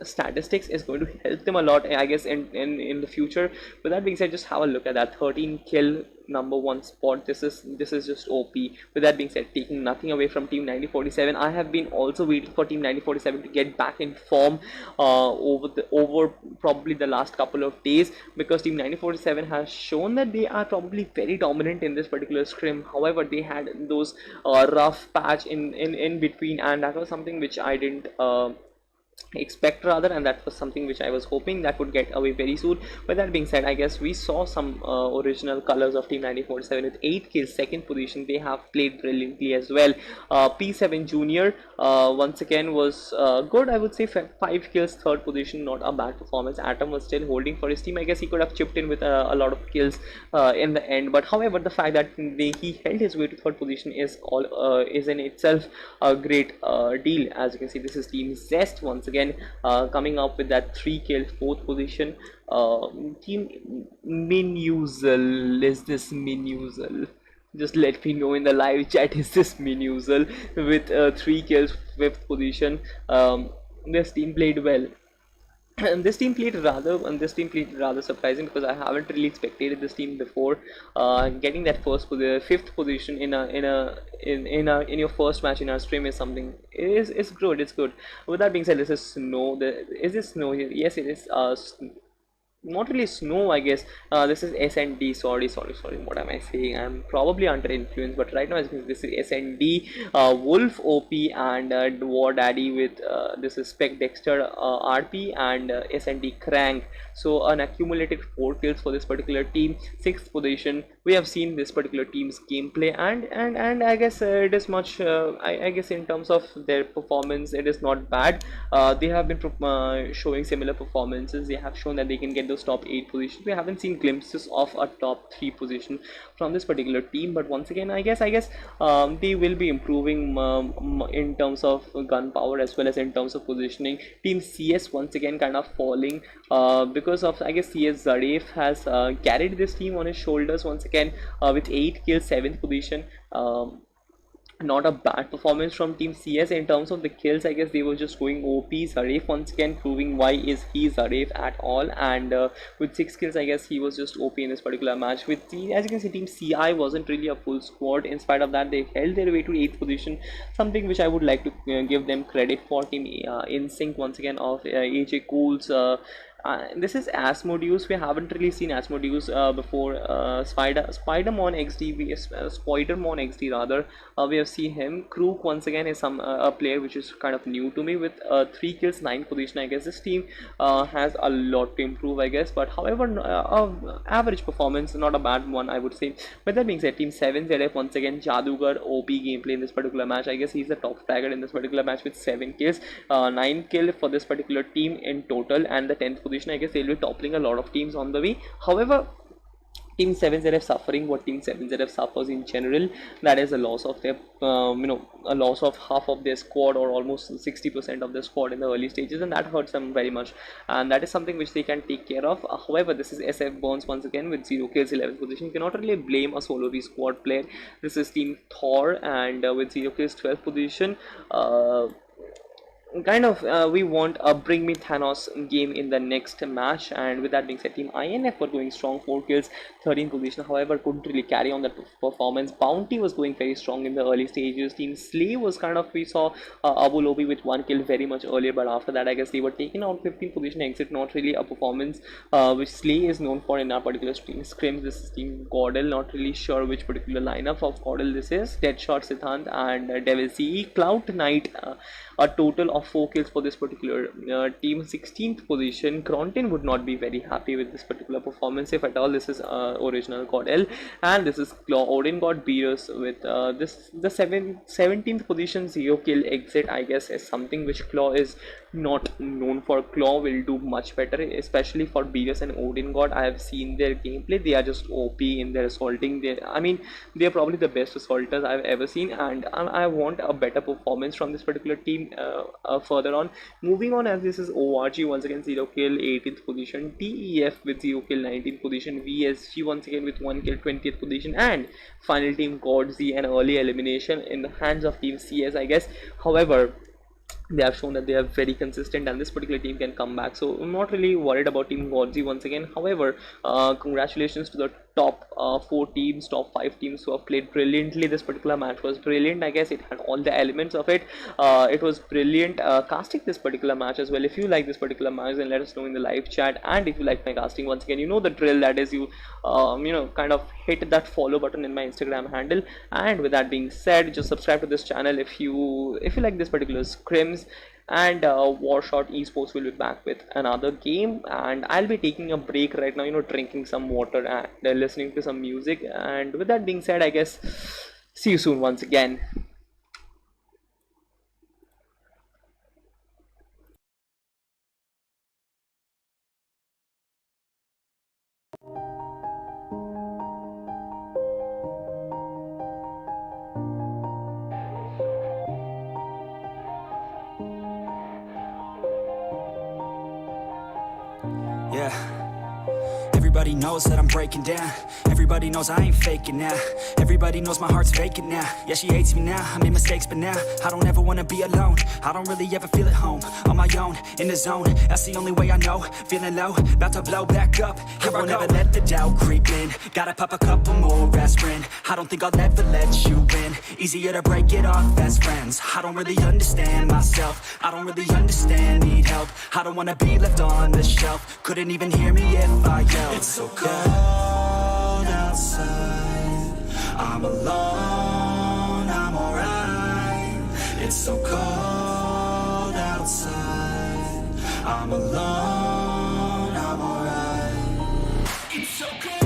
statistics is going to help them a lot, I guess, in the future. With that being said, just have a look at that 13 kill number 1 spot. This is just OP. With that being said, taking nothing away from Team 9047, I have been also waiting for Team 9047 to get back in form over probably the last couple of days, because Team 9047 has shown that they are probably very dominant in this particular scrim. However, they had those rough patch in between, and that was something which I didn't expect rather, and that was something which I was hoping that would get away very soon. With that being said, I guess we saw some original colors of Team 9047 with 8 kills, 2nd position. They have played brilliantly as well. P7 Junior once again was good, I would say. 5 kills, 3rd position, not a bad performance. Atom was still holding for his team. I guess he could have chipped in with a lot of kills in the end, but however, the fact that he held his way to 3rd position is in itself a great deal. As you can see, this is Team Zest once again coming up with that 3 kill, 4th position. Team Minuzel, is this Minuzel? Just let me know in the live chat, is this Minuzel with 3 kills, 5th position. this team played well. And this team played rather surprising, because I haven't really expected this team before. Getting that fifth position in your first match in our stream is something, is good. It's good. With that being said, this is snow. Is this snow here? Yes, it is. Not really snow, I guess. This is SND. Sorry, what am I saying? I'm probably under influence, but right now this is SND, Wolf OP, and War Daddy with this is Spec Dexter, RP, and SND Crank. So an accumulated 4 kills for this particular team. 6th position. We have seen this particular team's gameplay, and I guess it is much. I guess in terms of their performance, it is not bad. They have been showing similar performances. They have shown that they can get those top 8 positions. We haven't seen glimpses of a top 3 position from this particular team, but once again, I guess they will be improving in terms of gunpowder as well as in terms of positioning. Team CS once again kind of falling because of, I guess, CS Zaref has carried this team on his shoulders once again with 8 kills, 7th position. Not a bad performance from Team CS in terms of the kills. I guess they were just going OP. Zaref once again proving why is he Zaref at all, and with 6 kills, I guess he was just OP in this particular match. With as you can see, Team CI wasn't really a full squad. In spite of that, they held their way to 8th position, something which I would like to give them credit for. Team InSync once again of AJ Cools. This is Asmodeus. We haven't really seen Asmodeus before. Spidermon XD, Spidermon XD rather. We have seen him. Krook once again is a player which is kind of new to me with 3 kills, 9th position. I guess this team has a lot to improve, I guess. But however, average performance, not a bad one, I would say. But that being said, Team 7ZF once again, Jadugar OP gameplay in this particular match. I guess he's the top fragger in this particular match with 7 kills, 9 kill for this particular team in total, and the 10th position. I guess they'll be toppling a lot of teams on the way. However, Team 7ZF suffering what Team 7ZF suffers in general, that is a loss of their a loss of half of their squad, or almost 60% of their squad in the early stages, and that hurts them very much, and that is something which they can take care of. However, this is SF Burns once again with 0 kills, 11th position. You cannot really blame a solo squad player. This is Team Thor, and with 0 kills, 12th position. We want a bring me Thanos game in the next match, and with that being said, Team INF were going strong, 4 kills, 13th position. However, couldn't really carry on that performance. Bounty was going very strong in the early stages. Team Slay was kind of, we saw Abu Lobi with 1 kill very much earlier, but after that, I guess they were taken out, 15th position exit. Not really a performance which Slay is known for in our particular team. Scrims, this is Team Gordel. Not really sure which particular lineup of Gordel this is. Deadshot Siddhant and Devil CE. Cloud Knight, a total of 4 kills for this particular team. 16th position. Grontin would not be very happy with this particular performance, if at all. This is original God L, and this is Claw. Odin got Beerus with the 17th position, 0 kill exit. I guess is something which Claw is not known for. Claw will do much better, especially for Beerus and Odin God. I have seen their gameplay. They are just OP in their assaulting. They are probably the best assaulters I've ever seen, and I want a better performance from this particular team further on. Moving on, as this is ORG once again, 0 kill, 18th position. TEF with 0 kill, 19th position. VSG once again with 1 kill, 20th position. And final team Godzi, an early elimination in the hands of Team CS, I guess. However, they have shown that they are very consistent, and this particular team can come back, so I'm not really worried about Team Godzi once again. However, congratulations to the top 4 teams, top 5 teams who have played brilliantly. This particular match was brilliant. I guess it had all the elements of it. It was brilliant casting this particular match as well. If you like this particular match, then let us know in the live chat, and if you like my casting, once again, you know the drill. That is, you kind of hit that follow button in my Instagram handle. And with that being said, just subscribe to this channel if you like this particular Scrims. And W4RSHOT Esports will be back with another game, and I'll be taking a break right now, drinking some water and listening to some music. And with that being said, I guess see you soon once again. Yeah. Everybody knows that I'm breaking down. Everybody knows I ain't faking now. Everybody knows my heart's vacant now. Yeah, she hates me now, I made mistakes but now I don't ever wanna be alone. I don't really ever feel at home. On my own, in the zone, that's the only way I know. Feeling low, about to blow back up. I won't ever let the doubt creep in. Gotta pop a couple more aspirin. I don't think I'll ever let you in. Easier to break it off best friends. I don't really understand myself. I don't really understand, need help. I don't wanna be left on the shelf. Couldn't even hear me if I yelled. It's so cold outside, I'm alone, I'm alright. It's so cold outside, I'm alone, I'm alright. It's so cold.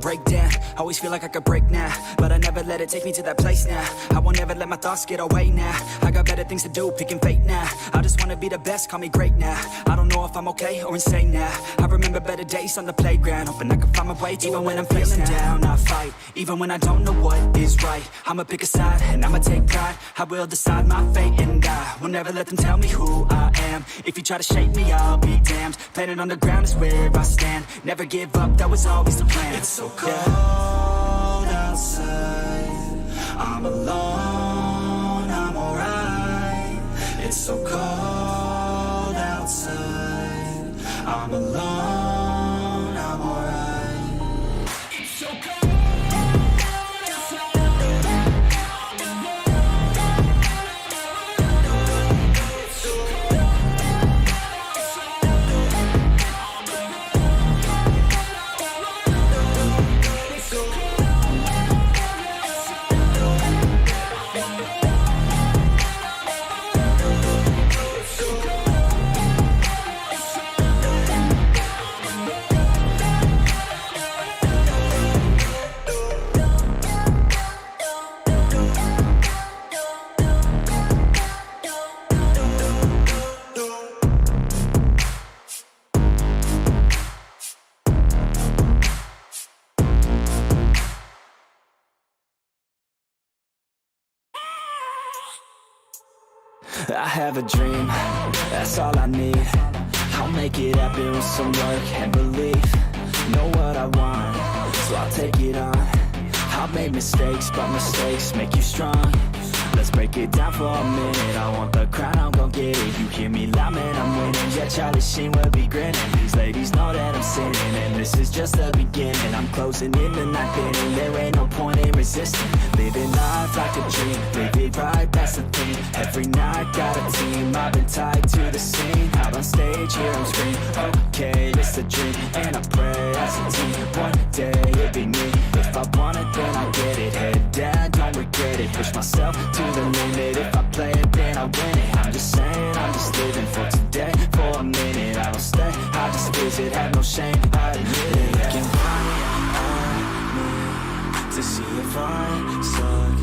Break down, always feel like I could break now, but I never let it take me to that place now. I won't ever let my thoughts get away now. I got better things to do, picking fate now. I just wanna be the best, call me great now. I don't know if I'm okay or insane now. I remember better days on the playground, hoping I can find my way. Even when I'm feeling down, I fight. Even when I don't know what is right, I'ma pick a side and I'ma take pride. I will decide my fate and I will never let them tell me who I am. If you try to shape me, I'll be damned. Planet on the ground is where I stand. Never give up, that was always the plan. It's so cold outside, I'm alone, I'm alright. It's so cold outside, I'm alone, I'm alright. It's so cold. I have a dream, that's all I need. I'll make it happen with some work and belief. Know what I want, so I'll take it on. I've made mistakes, but mistakes make you strong. Let's break it down for a minute. I want the crown, I'm gon' get it. You hear me loud, man, I'm winning. Yeah, Charlie Sheen will be grinning. These ladies know that I'm sinning, and this is just the beginning. I'm closing in the ninth inning. There ain't no point in resisting. Living life like a dream, live it right, that's the thing. Every night got a team, I've been tied to the scene. Out on stage, here on screen. Okay, it's a dream, and I pray as a team. One day it'll be me. If I want it, then I get it. Head down, don't regret it. Push myself to the limit. If I play it, then I win it. I'm just saying, I'm just living for today. For a minute, I don't stay, I just visit. Have no shame, I admit it. Looking right at me to see if I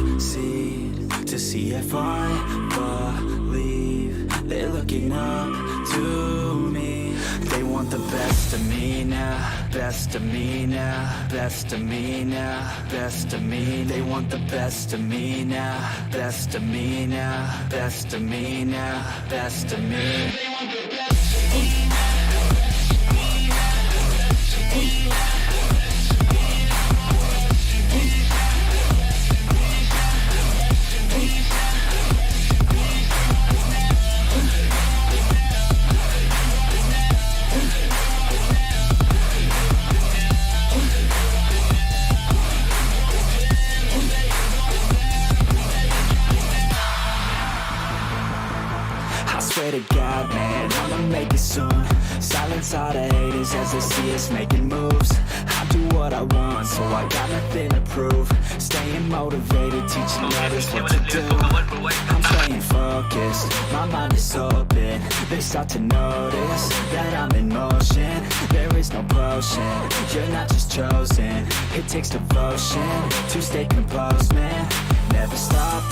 succeed, to see if I believe. They're looking up to me. They want the best of me now, best of me now, best of me now, best of me. They want the best of me now, best of me now, best of me now, best of me. They want the best of me now. Swear to God, man, I'ma make it soon. Silence all the haters as they see us making moves. I do what I want, so I got nothing to prove. Staying motivated, teaching others what to do. I'm staying focused, my mind is open. They start to notice that I'm in motion. There is no protest. emotion. You're not just chosen, it takes devotion to stay composed, man. Never stop,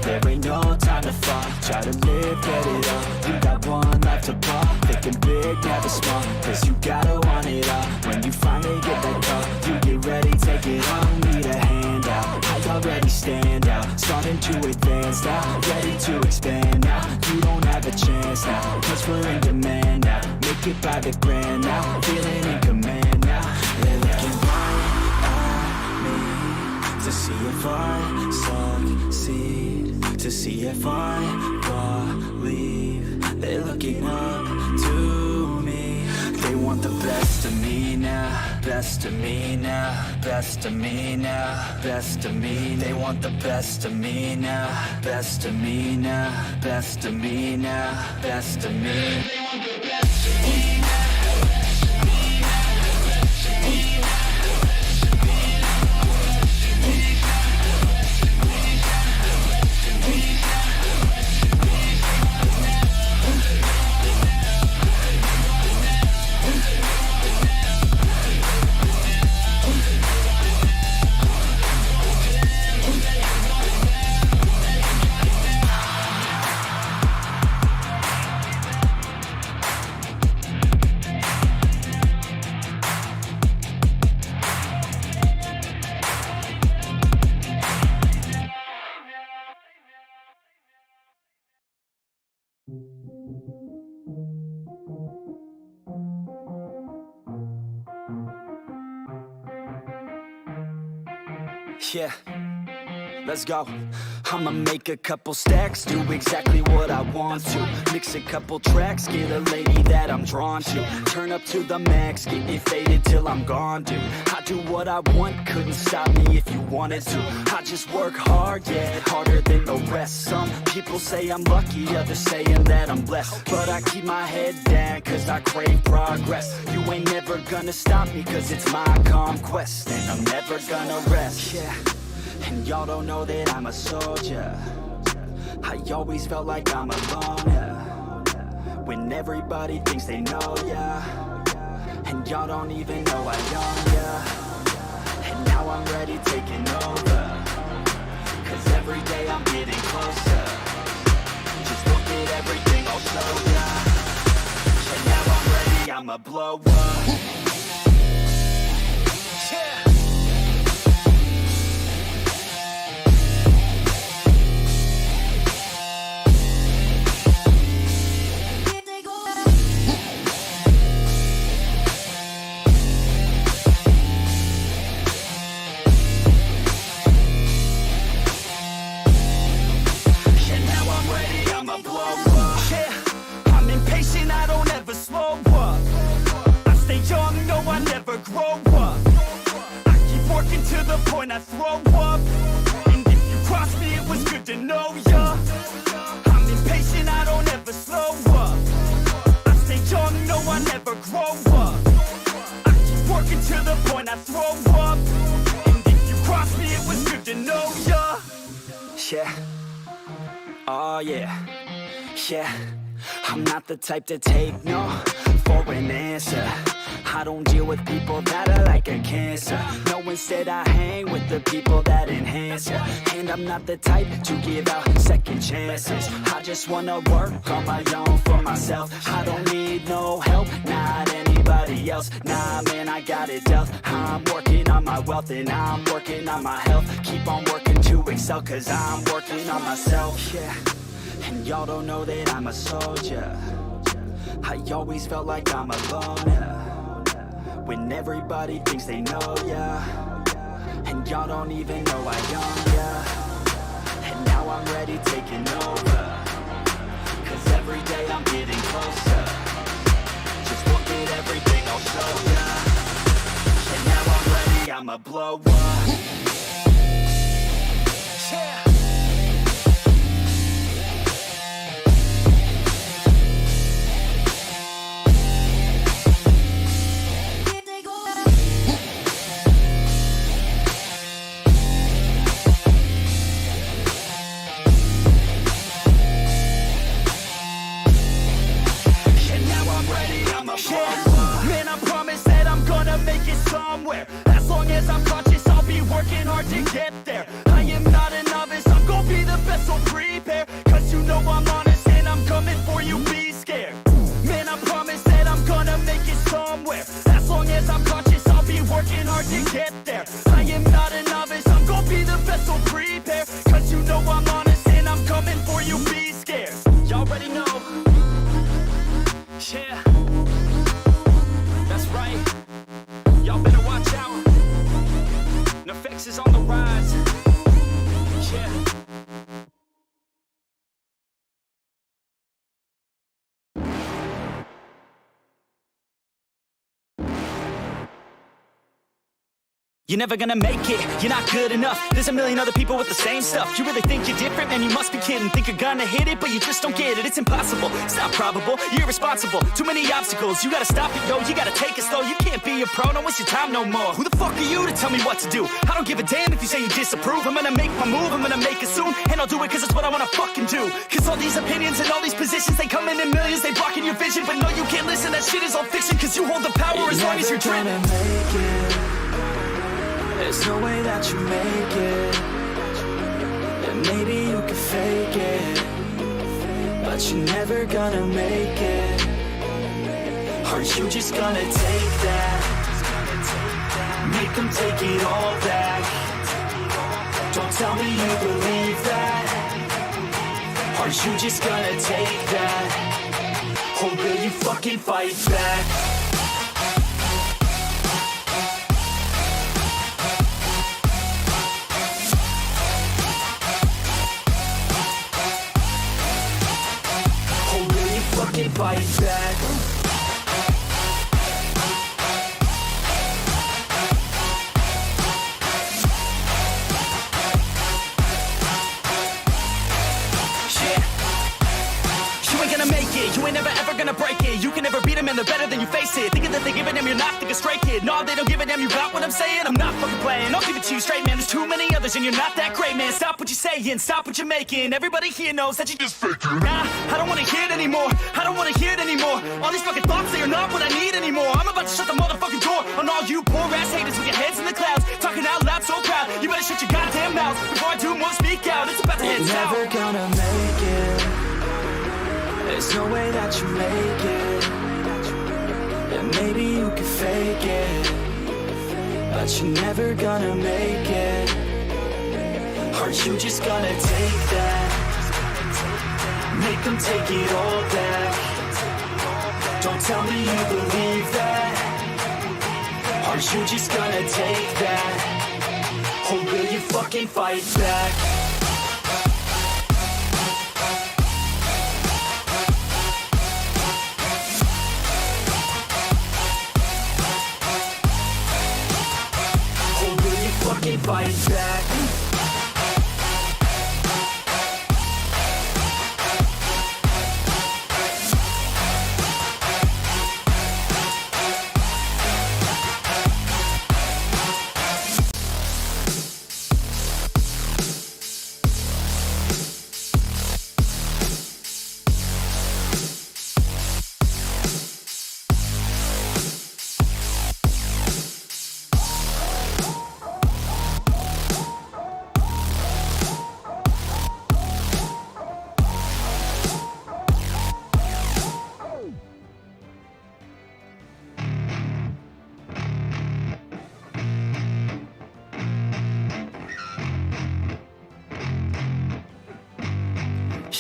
there ain't no time to fall. Try to live, get it all, you got one life to ball. Thinking big, never small, cause you gotta want it all. When you finally get that call, you get ready, take it on. Need a hand out, I already stand out. Starting to advance now, ready to expand now. You don't have a chance now, cause we're in demand now. Make it by the grand now, feeling in command now. They're looking right at me to see if I succeed, to see if I believe. They're looking up to me. They want the best of me now, best of me now, best of me now, best of me. They want the best of me now, best of me now, best of me now, best of me. They want the best of me now. Yeah, let's go. I'ma make a couple stacks, do exactly what I want to. Mix a couple tracks, get a lady that I'm drawn to. Turn up to the max, get it faded till I'm gone, dude. I do what I want, couldn't stop me if you wanted to. I just work hard, yeah, harder than the rest. Some people say I'm lucky, others saying that I'm blessed. But I keep my head down, cause I crave progress. You ain't never gonna stop me, cause it's my conquest. And I'm never gonna rest, yeah. And y'all don't know that I'm a soldier. I always felt like I'm alone, yeah. When everybody thinks they know, yeah. And y'all don't even know I own, yeah. And now I'm ready taking over, cause every day I'm getting closer. Just look at everything I'll show ya. And now I'm ready, I'ma blow up. Yeah. I throw up, and if you cross me, it was good to know ya. I'm impatient, I don't ever slow up. I stay young, no, I never grow up. I keep working to the point I throw up, and if you cross me, it was good to know ya. Yeah, oh yeah, yeah. I'm not the type to take no for an answer. I don't deal with people that are like a cancer. No, instead I hang with the people that enhance ya. And I'm not the type to give out second chances. I just wanna work on my own for myself. I don't need no help, not anybody else. Nah, man, I got it dealt. I'm working on my wealth and I'm working on my health. Keep on working to excel, cause I'm working on myself. Yeah, and y'all don't know that I'm a soldier. I always felt like I'm alone, yeah. When everybody thinks they know, yeah. And y'all don't even know I own, yeah. And now I'm ready taking over, cause every day I'm getting closer. Just look at everything I'll show ya. And now I'm ready, I'ma blow up. Yeah. Man, I promise that I'm as I'm cautious, I'll be working hard to get there. I am not a novice, I'm gonna be the best, so prepare. Cause you know I'm honest and I'm coming for you, be scared. Y'all already know. Yeah, that's right. Y'all better watch out. NFX is on the rise. Yeah. You're never gonna make it, you're not good enough. There's a million other people with the same stuff. You really think you're different? Man, you must be kidding. Think you're gonna hit it, but you just don't get it. It's impossible, it's not probable, you're irresponsible. Too many obstacles, you gotta stop it, yo. You gotta take it slow, you can't be a pro. Don't waste your time no more. Who the fuck are you to tell me what to do? I don't give a damn if you say you disapprove. I'm gonna make my move, I'm gonna make it soon. And I'll do it cause it's what I wanna fucking do. Cause all these opinions and all these positions, they come in millions, they blocking your vision. But no, you can't listen, that shit is all fiction. Cause you hold the power as long as you're driven. There's no way that you make it. And maybe you could fake it, but you're never gonna make it. Are you just gonna take that? Make them take it all back. Don't tell me you believe that. Are you just gonna take that? Or will you fucking fight back? Fight back. You ain't gonna make it, you ain't never ever gonna break it. You can never beat them and they're better than you face it. Thinking that they give a damn, you're not thinking straight, kid. No, they don't give a damn, you got what I'm saying? I'm not fucking playing, I'll give it to you straight, man. There's too many others and you're not that great, man. Stop what you're saying, stop what you're making. Everybody here knows that you just faking. Nah, I don't wanna hear it anymore, I don't wanna hear it anymore. All these fucking thoughts, they are not what I need anymore. I'm about to shut the motherfucking door on all you poor ass haters with your heads in the clouds, talking out loud so proud. You better shut your goddamn mouth before I do more, speak out. It's about to head south. Never gonna make it. There's no way that you make it. And maybe you could fake it, but you're never gonna make it. Are you just gonna take that? Make them take it all back. Don't tell me you believe that. Are you just gonna take that? Or will you fucking fight back? Fight back.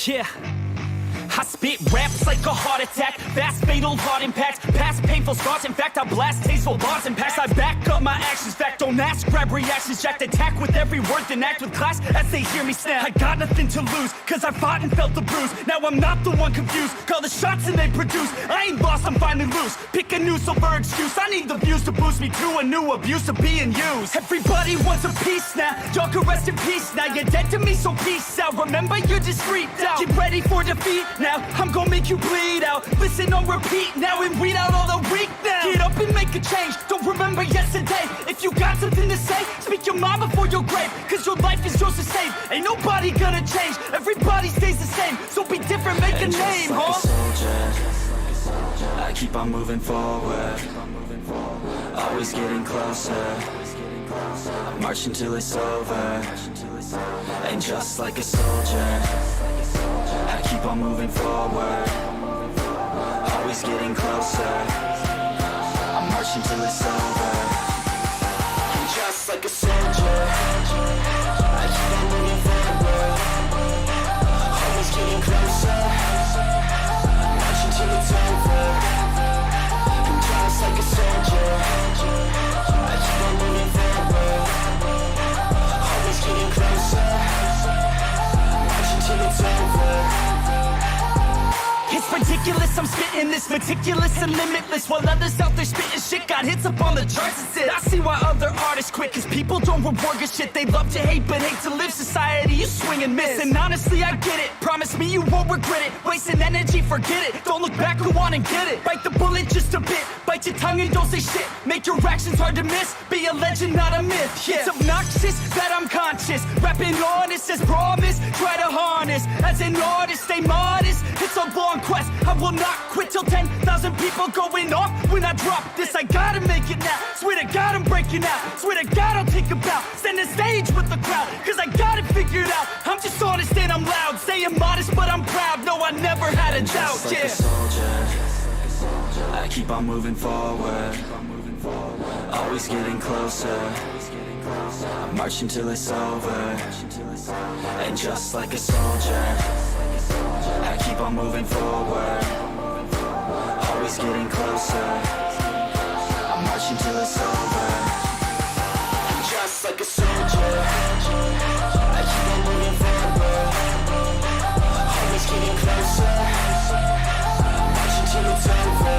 Yeah, I spit raps like a heart attack, fast fatal heart impact, past painful scars. In fact, I blast tasteful bars and packs. I back up my actions, fact don't ask, grab reactions, jacked attack with every word, then act with class as they hear me snap. I got nothing to lose, cause I fought and felt the bruise. Now I'm not the one confused, call the shots and they produce. I ain't lost, I'm finally loose, pick a new silver excuse. I need the views to boost me to a new abuse of being used. Everybody wants a piece now, y'all can rest in peace now. You're dead to me, so peace out. Remember, you're just freaked out. Get ready for defeat now, I'm gonna make you bleed out. Listen on repeat now and weed out all the weak now. Get up and make a change, don't remember yesterday. If you got something to say, speak your mind before your grave. Cause your life is yours to save, ain't nobody gonna change. Everybody stays the same, so be different, make a name, huh? I keep on moving forward, always getting closer. I march until it's over, and just like a soldier, I keep on moving forward, always getting closer. I march until it's over. ridiculous, I'm spitting this meticulous and limitless, while others out there spitting shit got hits up on the charts and shit. I see why other artists quit, cause people don't reward good shit. They love to hate but hate to live. Society, you swing and miss, and honestly I get it. Promise me you won't regret it. Wasting energy, forget it. Don't look back, go on and get it. Bite the bullet just a bit, bite your tongue and don't say shit. Make your actions hard to miss, be a legend not a myth. Yeah. It's obnoxious that I'm conscious, rapping honest as promise. Try to harness, as an artist stay modest. It's a long quest, I will not quit till 10,000 people going off when I drop this. I gotta make it now, swear to God I'm breaking out. Swear to God I'll take a bow, stand the stage with the crowd, cause I got it figured out. I'm just honest and I'm loud, saying modest but I'm proud. No, I never had a doubt, Just like yeah. a soldier, I keep on moving forward, always getting closer. I'm marching till it's over, and just like a soldier, I keep on moving forward, always getting closer. I'm marching till it's over, and just like a soldier, I keep on moving forward, always getting closer. I'm marching till it's over,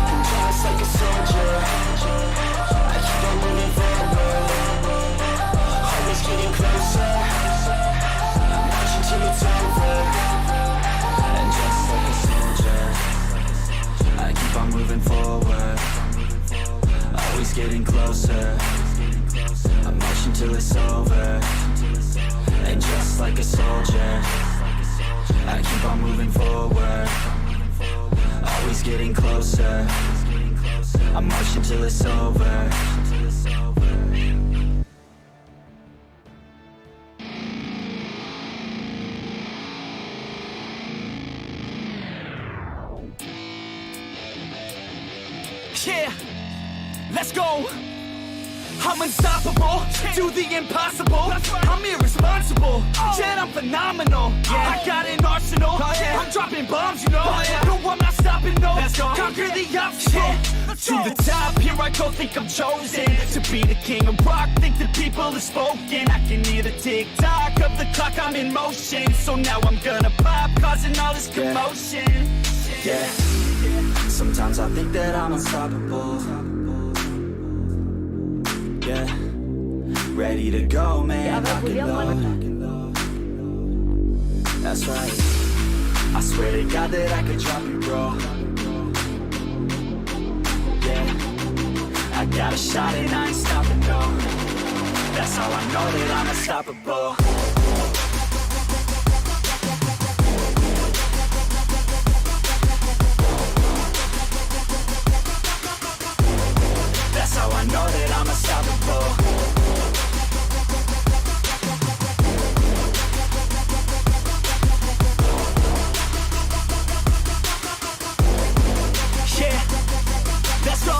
and just like a soldier, I keep on moving forward, always getting closer. I'm marching till it's over, and just like a soldier, I keep on moving forward, always getting closer. I'm marching till it's over, and just like a soldier, I keep on moving forward, always getting closer. I'm marching till it's over. Yeah, let's go. I'm unstoppable, do the impossible. I'm irresponsible, yet I'm phenomenal. I got an arsenal, I'm dropping bombs, you know. No, I'm not stopping, no. Conquer the obstacle. To the top, here I go, think I'm chosen to be the king of rock, think the people have spoken. I can hear the tick-tock of the clock, I'm in motion. So now I'm gonna pop, causing all this commotion. Yeah, sometimes I think that I'm unstoppable. Yeah, ready to go, man, rock and low. That's right, I swear to God that I could drop you, bro. Yeah, I got a shot and I ain't stopping, no. That's how I know that I'm unstoppable. That's how I know that I'm unstoppable. Yeah, let's go.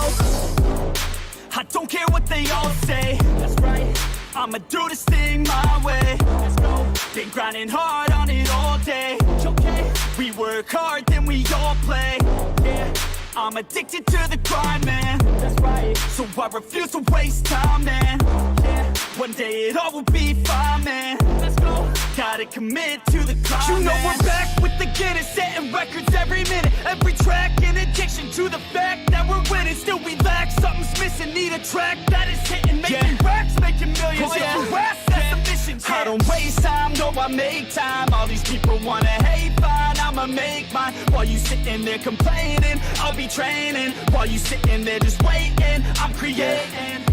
I don't care what they all say. That's right, I'ma do this thing my way. Let's go. Been grinding hard on it all day. Okay, we work hard, then we all play. Yeah, I'm addicted to the grind, man. That's right, so I refuse to waste time, man. Yeah, one day it all will be fine, man. Let's go. Gotta commit to the climb. You know we're back with the Guinness, setting records every minute, every track, in addiction to the fact that we're winning. Still we lack, something's missing. Need a track that is hitting, making racks, making millions. Yeah. So that's the mission. Yeah. I don't waste time, no, I make time. All these people wanna hate, fine, I'ma make mine. While you sitting there complaining, I'll be training. While you sitting there just waiting, I'm creating.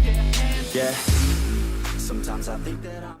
Yeah, sometimes I think that I'm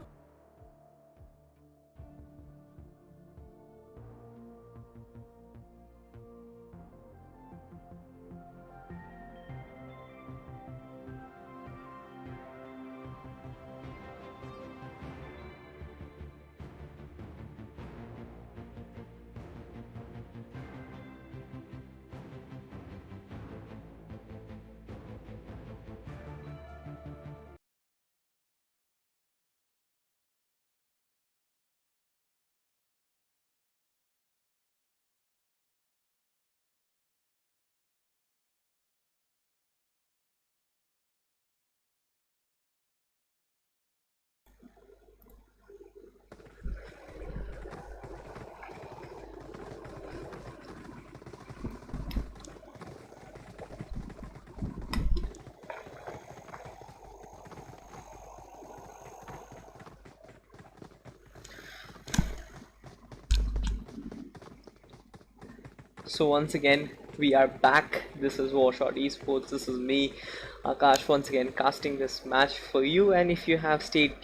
So once again we are back. This is W4RSHOT Esports. This is me, Akash, once again casting this match for you. And if you have stayed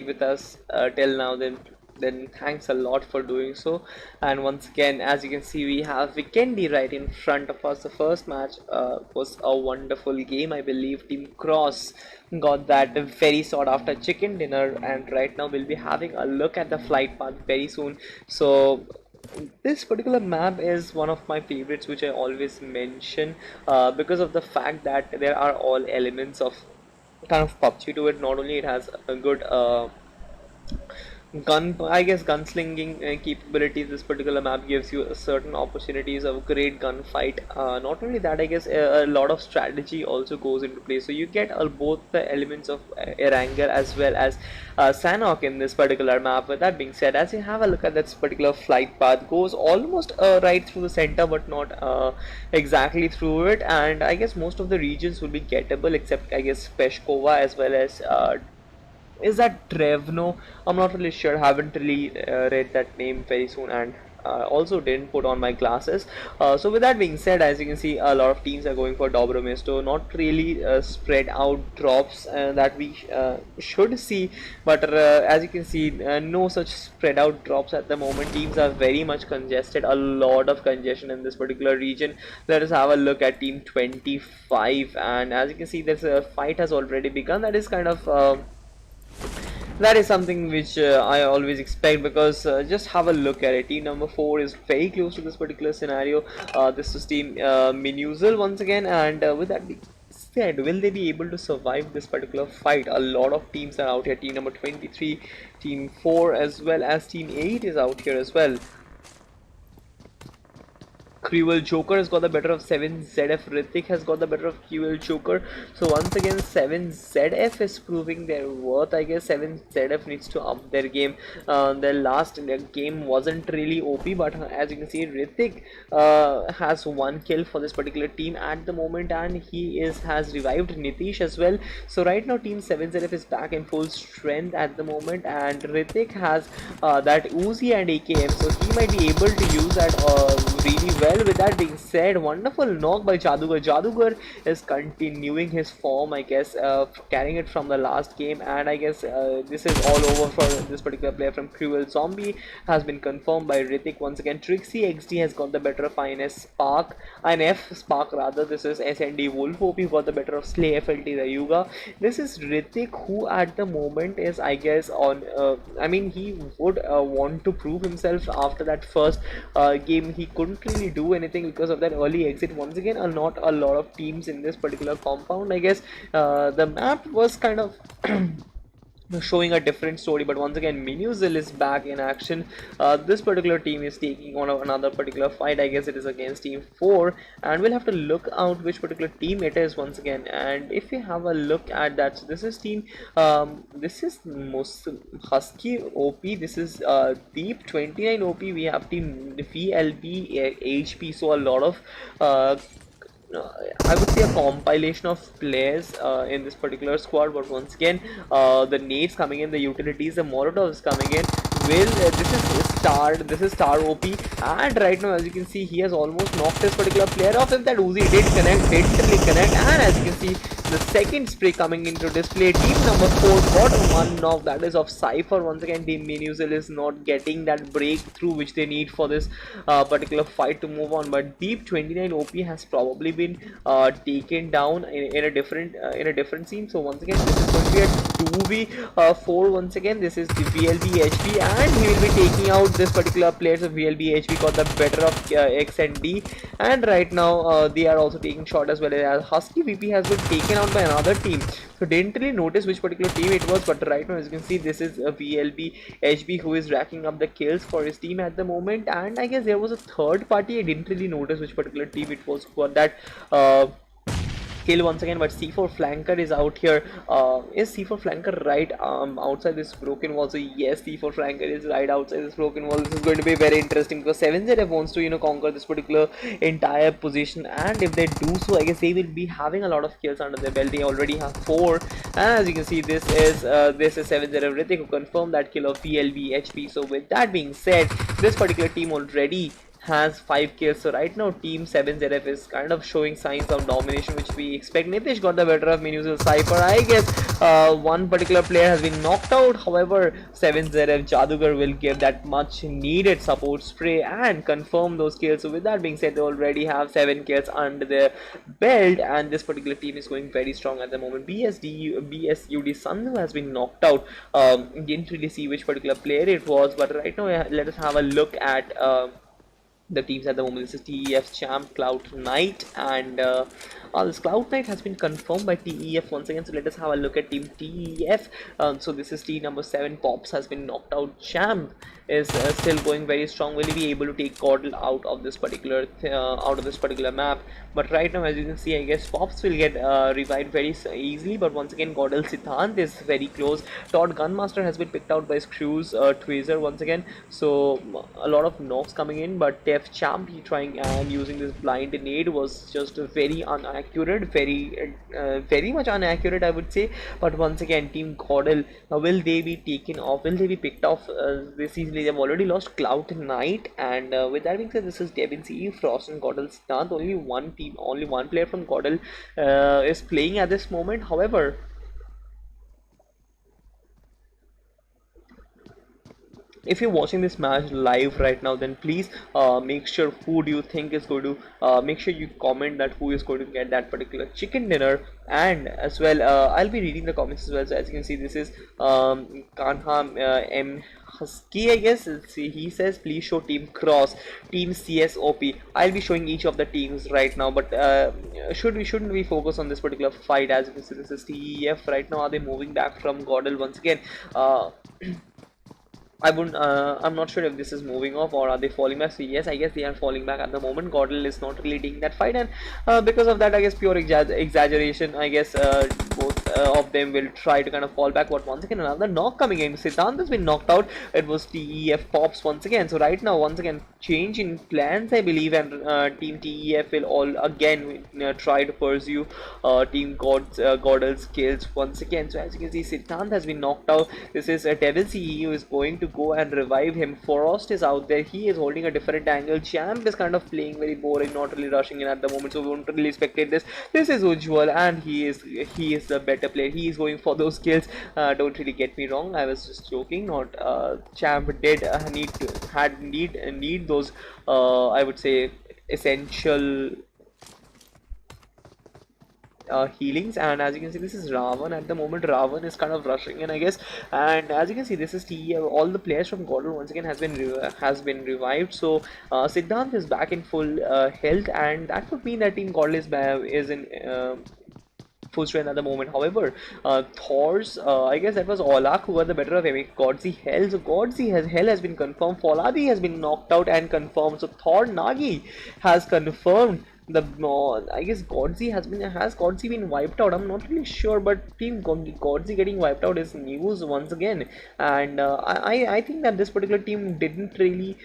with us till now, then thanks a lot for doing so. And once again, as you can see, we have Vikendi right in front of us. The first match was a wonderful game. I believe Team Cross got that very sought after chicken dinner, and right now we'll be having a look at the flight path very soon. So this particular map is one of my favorites, which I always mention because of the fact that there are all elements of kind of PUBG to it. Not only it has a good gunslinging capabilities. This particular map gives you certain opportunities of great gunfight. Not only that, I guess a lot of strategy also goes into play, so you get both the elements of Erangel as well as Sanhok in this particular map. With that being said, as you have a look at this particular flight path, goes almost right through the center but not exactly through it, and I guess most of the regions will be gettable except I guess Peshkova as well as is that Drevno? I'm not really sure. Haven't really read that name very soon, and also didn't put on my glasses. So with that being said, as you can see, a lot of teams are going for Dobromesto. Not really spread out drops that we should see, but as you can see, no such spread out drops at the moment. Teams are very much congested. A lot of congestion in this particular region. Let us have a look at Team 25, and as you can see, there's a fight has already begun. That is kind of that is something which I always expect, because just have a look at it. Team number 4 is very close to this particular scenario. This is Team Minuzal once again, and with that being said, will they be able to survive this particular fight? A lot of teams are out here. Team number 23, Team 4 as well as Team 8 is out here as well. Cruel Joker has got the better of 7ZF. Ritik has got the better of Cruel Joker. So once again, 7ZF is proving their worth. I guess 7ZF needs to up their game. Their last game wasn't really OP, but as you can see, Ritik has 1 kill for this particular team at the moment, and he has revived Nitish as well. So right now, Team 7ZF is back in full strength at the moment, and Ritik has that Uzi and AKM, so he might be able to use that really well. With that being said, wonderful knock by Jadugar. Jadugar is continuing his form, I guess, carrying it from the last game, and I guess this is all over for this particular player from Cruel. Zombie has been confirmed by Ritik once again. Trixie XD has got the better of INF Spark rather. This is SND Wolf OP who got the better of Slay FLT Rayuga. This is Ritik, who at the moment is, I guess, on I mean, he would want to prove himself after that first game. He couldn't really do anything because of that early exit. Once again, not a lot of teams in this particular compound. I guess the map was kind of showing a different story, but once again, Minuzil is back in action. This particular team is taking on another particular fight. I guess it is against Team 4, and we'll have to look out which particular team it is once again. And if you have a look at that, so this is Team this is most Husky OP, this is Deep 29 OP, we have Team VLB HP. So a lot of I would say a compilation of players in this particular squad, but once again, the nades coming in, the utilities, the Molotovs coming in. This is Star OP, and right now, as you can see, he has almost knocked this particular player off. If that Uzi didn't really connect, and as you can see, the second spray coming into display. Team number 4 got one knock, that is of Cypher. Once again, Team Minuzil is not getting that breakthrough which they need for this particular fight to move on. But Deep 29 OP has probably been taken down in a different scene. So once again, this is going to be a 2v4. Once again, this is the VLB HP, and he will be taking out this particular player. So VLB HP got the better of X and D, and right now they are also taking shot as well. As Husky VP has been taken out by another team, so didn't really notice which particular team it was, but right now, as you can see, this is a VLB HB who is racking up the kills for his team at the moment. And I guess there was a third party, I didn't really notice which particular team it was who got that kill once again. But C4 flanker is out here. Is C4 flanker right outside this broken wall? So yes, C4 flanker is right outside this broken wall. This is going to be very interesting, because 7ZF wants to conquer this particular entire position, and if they do so, I guess they will be having a lot of kills under their belt. They already have 4, and as you can see, this is 7ZF Ritik who confirmed that kill of VLB HP. So with that being said, this particular team already has 5 kills. So right now team 7ZF is kind of showing signs of domination, which we expect. Nitish got the better of Minusil Cypher. I guess one particular player has been knocked out. However, 7ZF Jadugar will give that much needed support spray and confirm those kills. So with that being said, they already have 7 kills under their belt, and this particular team is going very strong at the moment. BSUD Sandu has been knocked out. Didn't really see which particular player it was, but right now let us have a look at the teams at the moment. This is TEF Champ, Cloud Knight, and this Cloud Knight has been confirmed by TEF once again. So let us have a look at Team TEF. So this is team number 7. Pops has been knocked out. Champ is still going very strong. Will he be able to take Caudle out of this particular map? But right now, as you can see, I guess Pops will get revived very easily. But once again, Caudle Siddhant is very close. Todd Gunmaster has been picked out by Screws Tweezer once again. So a lot of knocks coming in, but TEF Champ, he trying and using this blind nade was just very inaccurate, very much inaccurate, I would say. But once again, Team Caudle, will they be taken off? Will they be picked off this easily? They've already lost Cloud Knight, and with that being said, this is Devin CE, Frost, and Caudle Siddhant. Only one player from Caudle is playing at this moment. However, if you're watching this match live right now, then please make sure who do you think is going to make sure you comment that who is going to get that particular chicken dinner. And as well, I'll be reading the comments as well. So as you can see, this is Kanha M Husky, I guess. See, he says please show Team Cross, Team CSOP. I'll be showing each of the teams right now, but shouldn't we focus on this particular fight? As you can see, this is TEF right now. Are they moving back from Caudle once again? I'm not sure if this is moving off or are they falling back. So yes, I guess they are falling back at the moment. Caudle is not really taking that fight, and because of that, I guess pure exaggeration, I guess both of them will try to kind of fall back. But once again, another knock coming in. Siddhant has been knocked out. It was TEF Pops once again. So right now, once again, change in plans, I believe, and Team TEF will all again try to pursue Team Caudle's kills once again. So as you can see, Siddhant has been knocked out. This is Devil CE who is going to go and revive him. Frost is out there. He is holding a different angle. Champ is kind of playing very boring, not really rushing in at the moment, so we won't really spectate this. This is Ujjwal, and he is the better player. He is going for those kills. Don't really get me wrong. I was just joking. Not Champ did need those I would say essential healings. And as you can see, this is Ravan at the moment. Ravan is kind of rushing in, I guess. And as you can see, this is all the players from Caudle once again has been revived. So Siddhant is back in full health, and that would mean that Team Caudle is in full strength at the moment. However, Thor's I guess that was Olak who got the better of him. Godzi Hell. So Godzi Hell has been confirmed. Foladi has been knocked out and confirmed. So Thor Nagi has confirmed the I guess has Godzi been wiped out? I'm not really sure, but Team Godzi getting wiped out is news once again. And I think that this particular team didn't really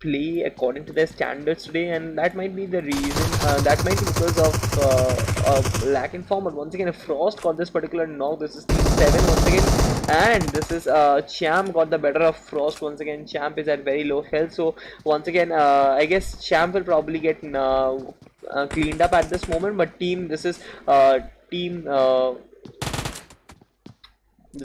play according to their standards today, and that might be the reason. That might be because of lack in form. But once again, if Frost got this particular knock, this is Team 7 once again, and this is Champ got the better of Frost once again. Champ is at very low health, so once again, I guess Champ will probably get cleaned up at this moment. But this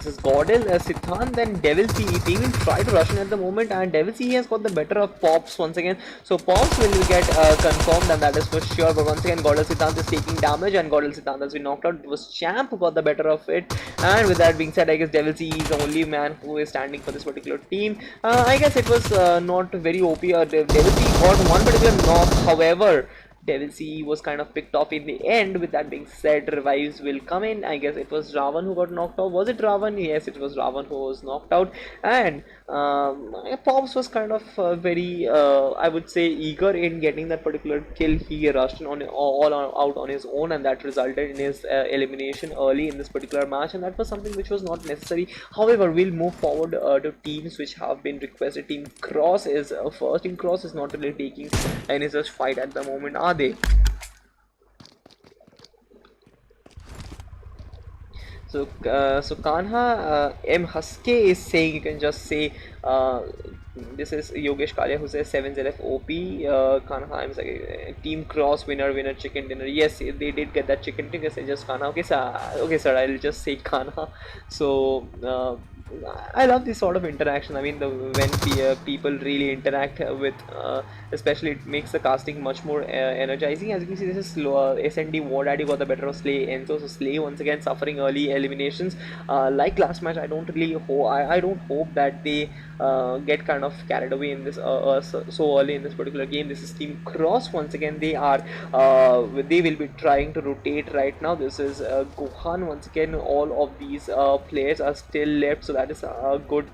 is Caudle, Siddhant, and Devil CE. They will try to rush in at the moment, and Devil CE has got the better of Pops once again. So Pops will get confirmed, and that is for sure. But once again, Caudle Siddhant is taking damage, and Caudle Siddhant has been knocked out. It was Champ who got the better of it. And with that being said, I guess Devil CE is the only man who is standing for this particular team. I guess it was not very OP. Devil CE got one particular knock. However, Devil CE was kind of picked off in the end. With that being said, revives will come in. I guess it was Ravan who got knocked out. Was it Ravan? Yes, it was Ravan who was knocked out. And Pops was kind of very, I would say, eager in getting that particular kill. He rushed out on his own, and that resulted in his elimination early in this particular match. And that was something which was not necessary. However, we'll move forward to teams which have been requested. Team Cross is first. Team Cross is not really taking any such fight at the moment, are they? So Kanha M Husky is saying you can just say This is Yogesh Kalia who says 7ZF OP. Kana I'm like team cross winner chicken dinner. Yes, they did get that chicken dinner. I just Kana. Okay, sir. I'll just say Kana. So I love this sort of interaction. I mean, when people really interact with, especially it makes the casting much more energizing. As you can see, this is slow. SND War Daddy got the better of Slay, and so Slay once again suffering early eliminations. Like last match, I don't really I don't hope that they get kind of carried away in this so early in this particular game. This is Team Cross once again. They will be trying to rotate right now. This is Gohan once again. All of these players are still left, so that is a good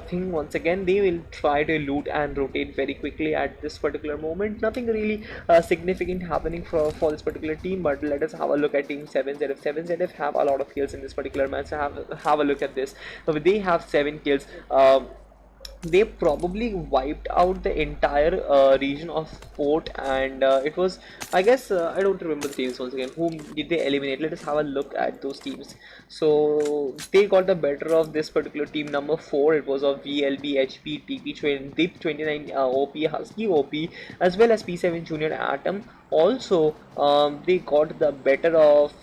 thing. Once again, they will try to loot and rotate very quickly at this particular moment. Nothing really significant happening for this particular team, but let us have a look at Team 7ZF. 7ZF have a lot of kills in this particular match. So have a look at this. So they have 7 kills. They probably wiped out the entire region of Port, and it was, I guess, I don't remember the teams once again. Whom did they eliminate? Let us have a look at those teams. So they got the better of this particular team number 4. It was of VLB, HP, TP, Deep 29, OP, Husky OP, as well as P7 Junior Atom. Also, they got the better of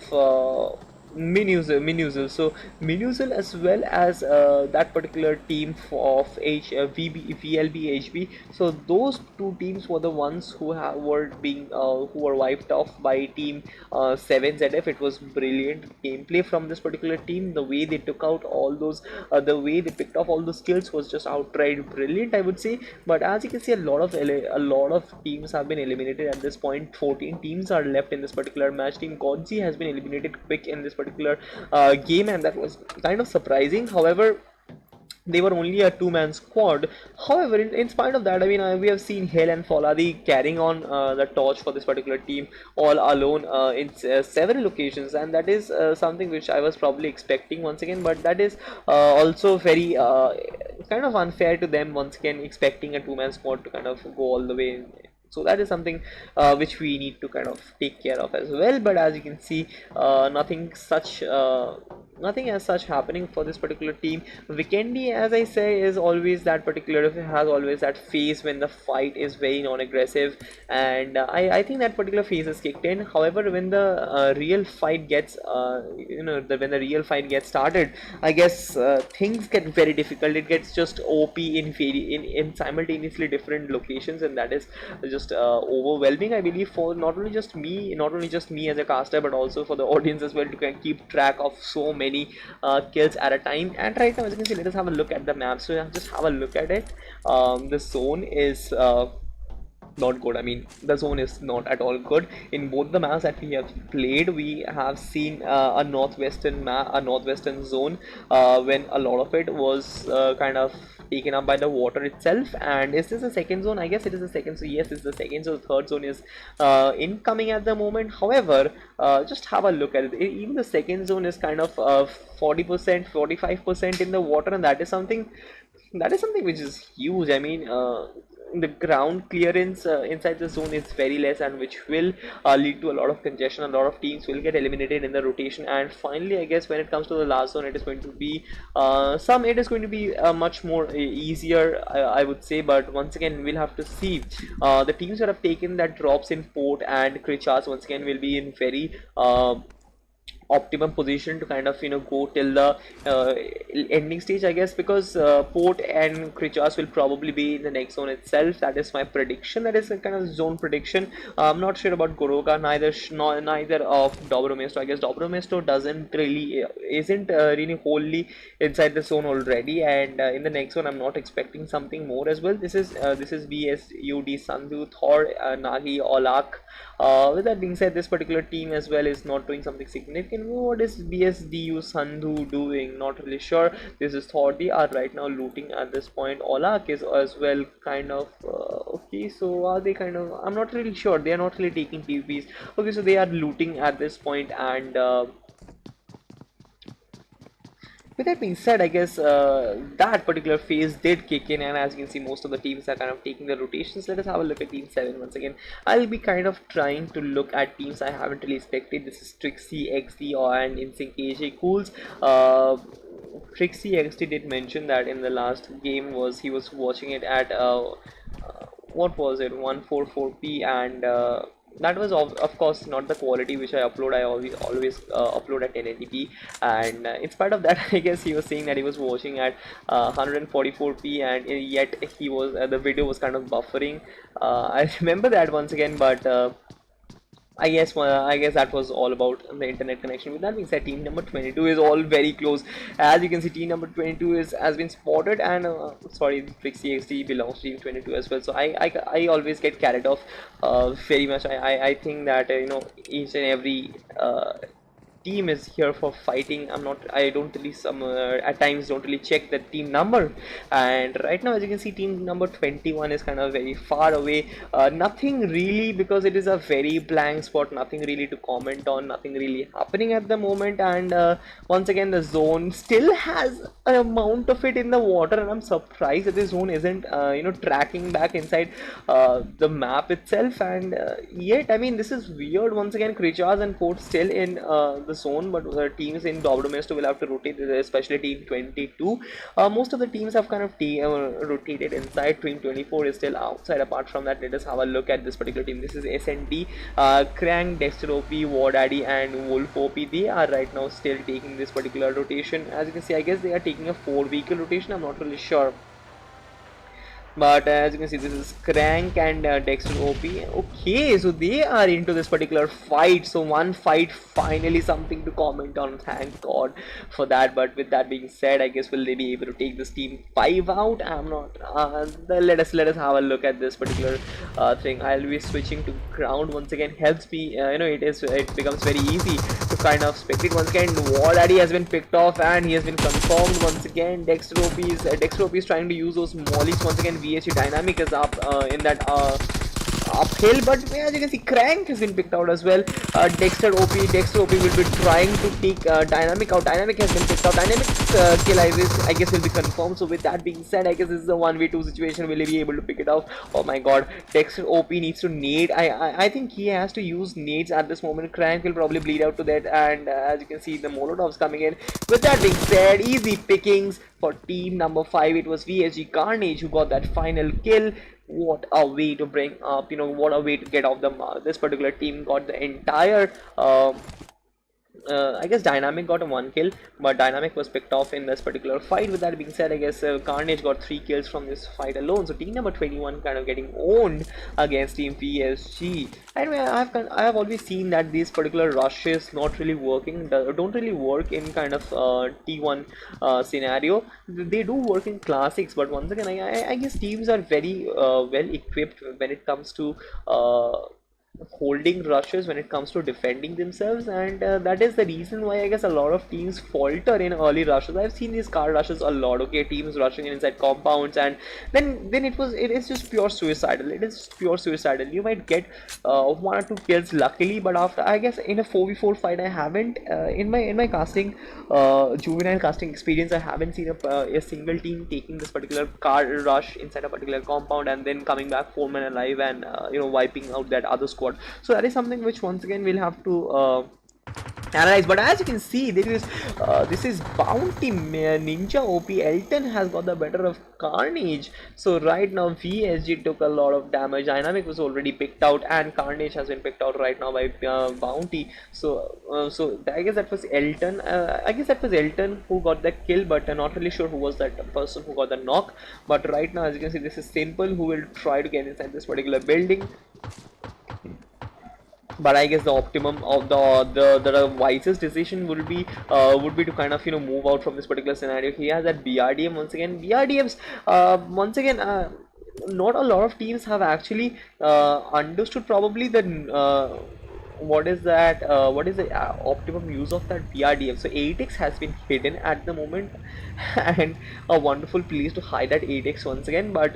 Minuzil. So Minuzil as well as that particular team of VLB HB. So those two teams were the ones who were wiped off by Team 7ZF. It was brilliant gameplay from this particular team. The way they took out all those, the way they picked off all those skills was just outright brilliant, I would say. But as you can see, a lot of teams have been eliminated at this point. 14 teams are left in this particular match. Team Godzi has been eliminated quick in this particular game, and that was kind of surprising. However, they were only a 2-man squad. However, in spite of that, I mean, we have seen Hale and Foladi carrying on the torch for this particular team all alone in several occasions, and that is something which I was probably expecting once again. But that is also very kind of unfair to them once again, expecting a 2-man squad to kind of go all the way. So that is something which we need to kind of take care of as well. But as you can see, nothing as such happening for this particular team. Vikendi, as I say, is always that particular, has always that phase when the fight is very non-aggressive, and I think that particular phase is kicked in. However, when the real fight gets when the real fight gets started, I guess things get very difficult. It gets just OP in simultaneously different locations, and that is just overwhelming, I believe, for not only just me as a caster, but also for the audience as well, to kind of keep track of so many kills at a time. And right now, as you can see, let us have a look at the map. So just have a look at it. The zone is not good. I mean, the zone is not at all good. In both the maps that we have played, we have seen a northwestern zone when a lot of it was kind of taken up by the water itself. And is this the second zone? I guess it is the second. So yes, it's the second. So the third zone is incoming at the moment. However, just have a look at it. Even the second zone is kind of 40%, 45% in the water, and that is something which is huge. I mean, the ground clearance inside the zone is very less, and which will lead to a lot of congestion. A lot of teams will get eliminated in the rotation. And finally, I guess when it comes to the last zone, it is going to be much more easier, I would say. But once again, we'll have to see. The teams that have taken that drops in Port and Krichas once again will be in very optimum position to kind of go till the ending stage, I guess, because Port and Krichas will probably be in the next zone itself. That is my prediction. That is a kind of zone prediction. I'm not sure about Goroka, neither of Dobromesto. I guess Dobromesto isn't really wholly inside the zone already, and in the next one I'm not expecting something more as well. This is BSUD, Sandhu, Thor, Nagi, Olak. With that being said, this particular team as well is not doing something significant. What is BSDU Sandhu doing? Not really sure. This is Thor. They are right now looting at this point. Olak is as well kind of okay. So are they kind of? I'm not really sure. They are not really taking TVs. Okay, so they are looting at this point, and with that being said, I guess that particular phase did kick in, and as you can see, most of the teams are kind of taking the rotations. Let us have a look at Team 7 once again. I'll be kind of trying to look at teams I haven't really expected. This is Trixie, XD, and InSync AJ Cools. Trixie XT did mention that in the last game was he was watching it at what was it, 144p, and that was of course not the quality which I upload. I always upload at 1080p, and in spite of that, I guess he was saying that he was watching at 144p, and yet he was the video was kind of buffering. I remember that once again, but I guess that was all about the internet connection. With that being said, team number 22 is all very close. As you can see, team number 22 has been spotted, and sorry, Trixie XT belongs to team 22 as well. So I always get carried off very much. I think that each and every team is here for fighting. I don't really at times don't really check the team number, and right now, as you can see, team number 21 is kind of very far away. Nothing really, because it is a very blank spot, nothing really to comment on, nothing really happening at the moment. And once again, the zone still has an amount of it in the water, and I'm surprised that the zone isn't tracking back inside the map itself. And yet, I mean, this is weird. Once again, Krichas and Fort still in the zone, but the teams in W4RSHOT will have to rotate, especially team 22. Most of the teams have kind of rotated inside. Team 24 is still outside. Apart from that, let us have a look at this particular team. This is SND, Krang, Dexter OP, War Daddy, and Wolf OP. They are right now still taking this particular rotation. As you can see, I guess they are taking a 4-vehicle rotation. I'm not really sure. But as you can see, this is Crank and Dexter OP. Okay, so they are into this particular fight. So one fight, finally something to comment on. Thank God for that. But with that being said, I guess will they be able to take this team 5 out? I'm not. Let us have a look at this particular thing. I'll be switching to ground once again. Helps me. It becomes very easy to kind of spectate once again. War Daddy has been picked off, and he has been confirmed once again. Dexter OP is trying to use those mollies once again. VHE dynamic is up in that uphill, but as you can see, Crank has been picked out as well. Dexter OP will be trying to take Dynamic out. Dynamic has been picked out. Dynamic kill, I guess will be confirmed. So with that being said, I guess this is a 1v2 situation. Will he be able to pick it off? Oh my God, Dexter OP needs to nade. I think he has to use nades at this moment. Crank will probably bleed out to that, and as you can see, the Molotovs coming in. With that being said, easy pickings for team number 5. It was VSG Carnage who got that final kill. What a way to bring up, what a way to get off the mark. This particular team got the entire I guess Dynamic got a 1 kill, but Dynamic was picked off in this particular fight. With that being said, I guess Carnage got 3 kills from this fight alone. So team number 21 kind of getting owned against team PSG. Anyway, I have always seen that these particular rushes not really working, don't really work in kind of T1 scenario. They do work in classics, but once again, I guess teams are very well equipped when it comes to holding rushes, when it comes to defending themselves, and that is the reason why I guess a lot of teams falter in early rushes. I've seen these car rushes a lot. Okay, teams rushing inside compounds, and then it is just pure suicidal. It is pure suicidal. You might get 1 or 2 kills luckily, but after, I guess, in a 4v4 fight, I haven't in my casting juvenile casting experience, I haven't seen a single team taking this particular car rush inside a particular compound and then coming back 4 men alive and wiping out that other squad. So that is something which once again we'll have to analyze. But as you can see, there is this is Bounty Ninja OP. Elton has got the better of Carnage. So right now VSG took a lot of damage. Dynamic was already picked out, and Carnage has been picked out right now by Bounty. So I guess that was Elton. I guess that was Elton who got the kill, but not really sure who was that person who got the knock. But right now, as you can see, this is Simple who will try to get inside this particular building. But I guess the optimum of the wisest decision would be to kind of move out from this particular scenario. He has that BRDM once again. BRDMs once again, not a lot of teams have actually understood probably the what is that what is the optimum use of that BRDM. So 8x has been hidden at the moment and a wonderful place to hide that 8x once again. But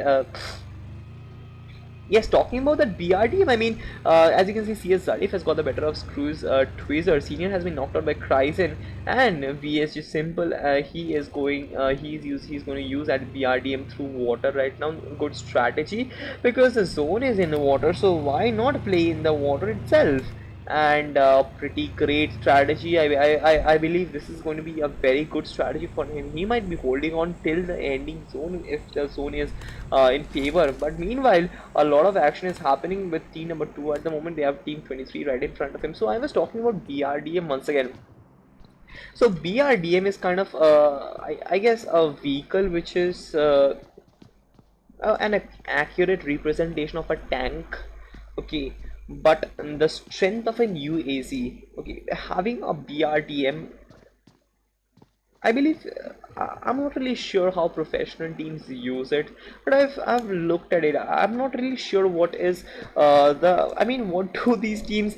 yes, talking about that BRDM, I mean, as you can see, CS Zarif has got the better of Screws. Tweezer Senior has been knocked out by Kryzen, and VSG Simple, he's going to use that BRDM through water right now. Good strategy, because the zone is in the water, so why not play in the water itself? and pretty great strategy. I believe this is going to be a very good strategy for him. He might be holding on till the ending zone if the zone is in favor, but meanwhile a lot of action is happening with team number 2 at the moment. They have team 23 right in front of him. So I was talking about BRDM once again. So BRDM is kind of I guess a vehicle which is an accurate representation of a tank, okay, but the strength of an UAZ, okay, having a BRDM, I believe I'm not really sure how professional teams use it, but I've looked at it. I'm not really sure what is what do these teams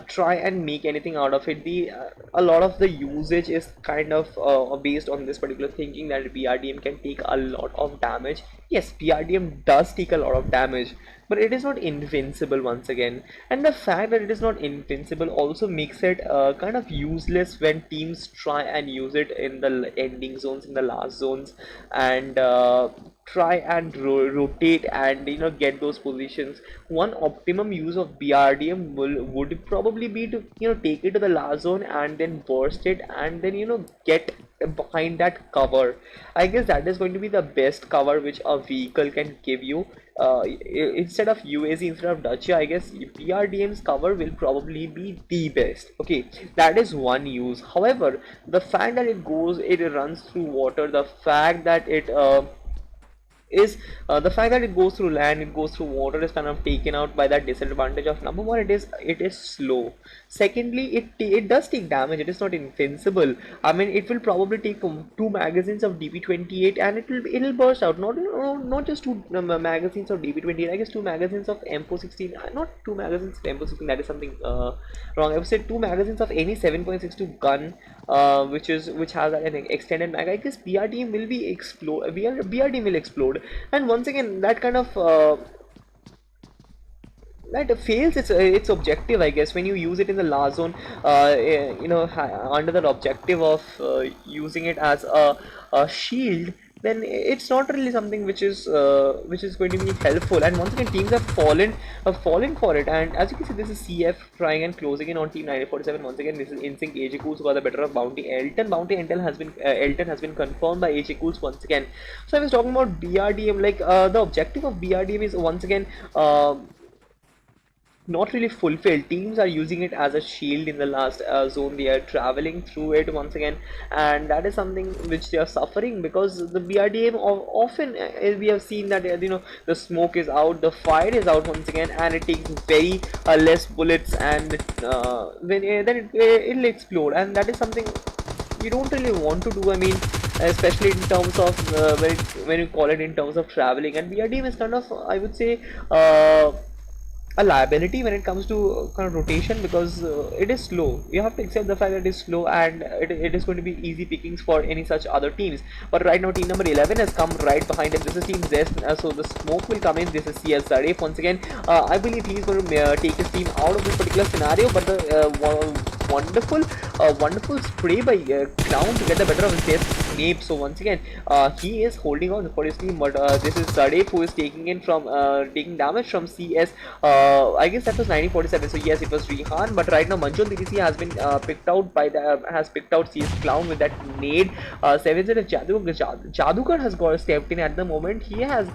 try and make anything out of it. The A lot of the usage is kind of based on this particular thinking that BRDM can take a lot of damage. Yes, BRDM does take a lot of damage, but it is not invincible once again. And the fact that it is not invincible also makes it kind of useless when teams try and use it in the ending zones, in the last zones, and try and rotate and get those positions. One optimum use of BRDM would probably be to take it to the last zone and then burst it and then get behind that cover. I guess that is going to be the best cover which a vehicle can give you. Instead of UAZ, instead of Dacia, I guess BRDM's cover will probably be the best. Okay, that is one use. However, the fact that it runs through water, the fact that the fact that it goes through land, it goes through water, is kind of taken out by that disadvantage of number one, it is slow. Secondly, it does take damage. It is not invincible. I mean, it will probably take two magazines of DP28 and it'll burst out. Not just two magazines of DP28. I guess two magazines of M416. Not two magazines of M416. That is something wrong. I would say two magazines of any 7.62 gun, which has an extended mag. I guess BRDM will be explode. BRDM will explode. And once again, that kind of that fails its objective, I guess, when you use it in the last zone, under the objective of using it as a shield. Then it's not really something which is going to be helpful. And once again, teams have fallen for it. And as you can see, this is CF trying and closing in on team 947. Once again, this is InSync AJ Cools who got the better of Bounty Elton. Bounty Intel has been Elton has been confirmed by AJ Cools once again. So I was talking about BRDM. Like the objective of BRDM is once again not really fulfilled. Teams are using it as a shield in the last zone. They are traveling through it once again, and that is something which they are suffering, because the BRDM often we have seen that the smoke is out, the fire is out once again, and it takes very less bullets, and then it'll explode, and that is something you don't really want to do. I mean, especially in terms of when you call it in terms of traveling. And BRDM is kind of, I would say, a liability when it comes to kind of rotation, because it is slow. You have to accept the fact that it is slow, and it is going to be easy pickings for any such other teams. But right now, team number 11 has come right behind him. This is team Zest, so the smoke will come in. This is CS Zaref once again. I believe he's going to take his team out of this particular scenario, but the wonderful spray by Clown to get the better of his Snape. So once again, he is holding on for his team, but this is Zaref who is taking damage from CS. I guess that was 1947. So yes, it was Rehan, but right now Manjul DDC has been picked out CS Clown with that nade. 7-0 Jadukar has stepped in at the moment. He has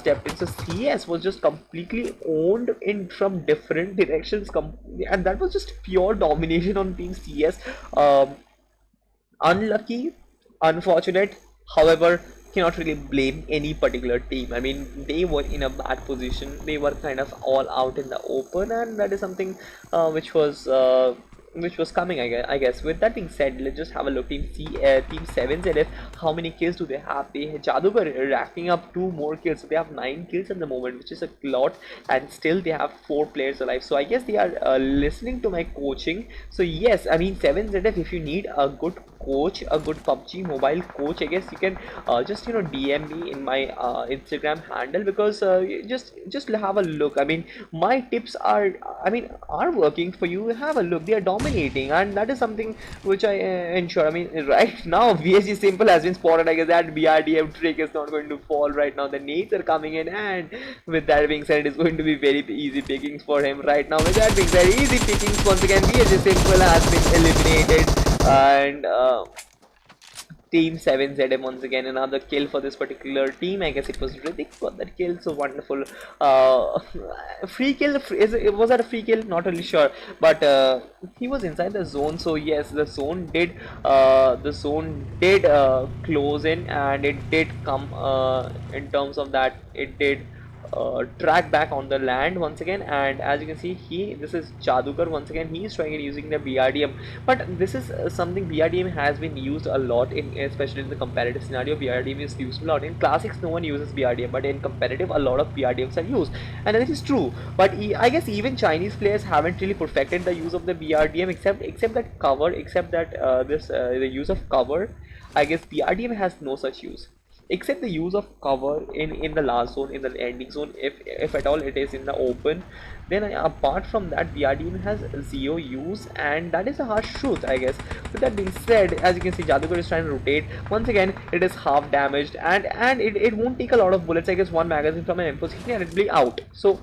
stepped in. So CS was just completely owned in from different directions, and that was just pure domination on team CS. Unlucky, unfortunate. However, cannot really blame any particular team. I mean, they were in a bad position. They were kind of all out in the open, and that is something which was coming, I guess. With that being said, let's just have a look. Team 7 ZF, how many kills do they have? Jadugar racking up 2 more kills, so they have 9 kills at the moment, which is a lot, and still they have 4 players alive. So I guess they are listening to my coaching. So yes, I mean, 7 ZF, if you need a good coach, a good PUBG mobile coach, I guess you can just DM me in my Instagram handle, because just have a look. I mean, my tips are working for you. Have a look, they are dominating, and that is something which I ensure. I mean, right now VSG Simple has been spotted. I guess that BRDM trick is not going to fall right now. The nades are coming in, and with that being said, it's going to be very easy pickings for him right now. With that being said, easy pickings once again. VSG Simple has been eliminated, and Team 7ZM once again another kill for this particular team. I guess it was Riddick got that kill, so wonderful. Free kill, was that a free kill? Not really sure, but he was inside the zone, so yes, the zone did close in, and it did come in terms of that, it did track back on the land once again. And as you can see, this is Jadukar once again. He is trying it using the BRDM, but this is something BRDM has been used a lot in, especially in the competitive scenario. BRDM is used a lot in classics. No one uses BRDM, but in competitive, a lot of BRDMs are used, and this is true. But I guess even Chinese players haven't really perfected the use of the BRDM, except that cover, except that the use of cover. I guess BRDM has no such use, except the use of cover in the last zone, in the ending zone, if at all it is in the open. Then apart from that, BRDM has zero use, and that is a harsh truth, I guess. With that being said, as you can see, Jadugar is trying to rotate. Once again, it is half damaged, and it won't take a lot of bullets. I guess one magazine from an M4 and it'll be out. So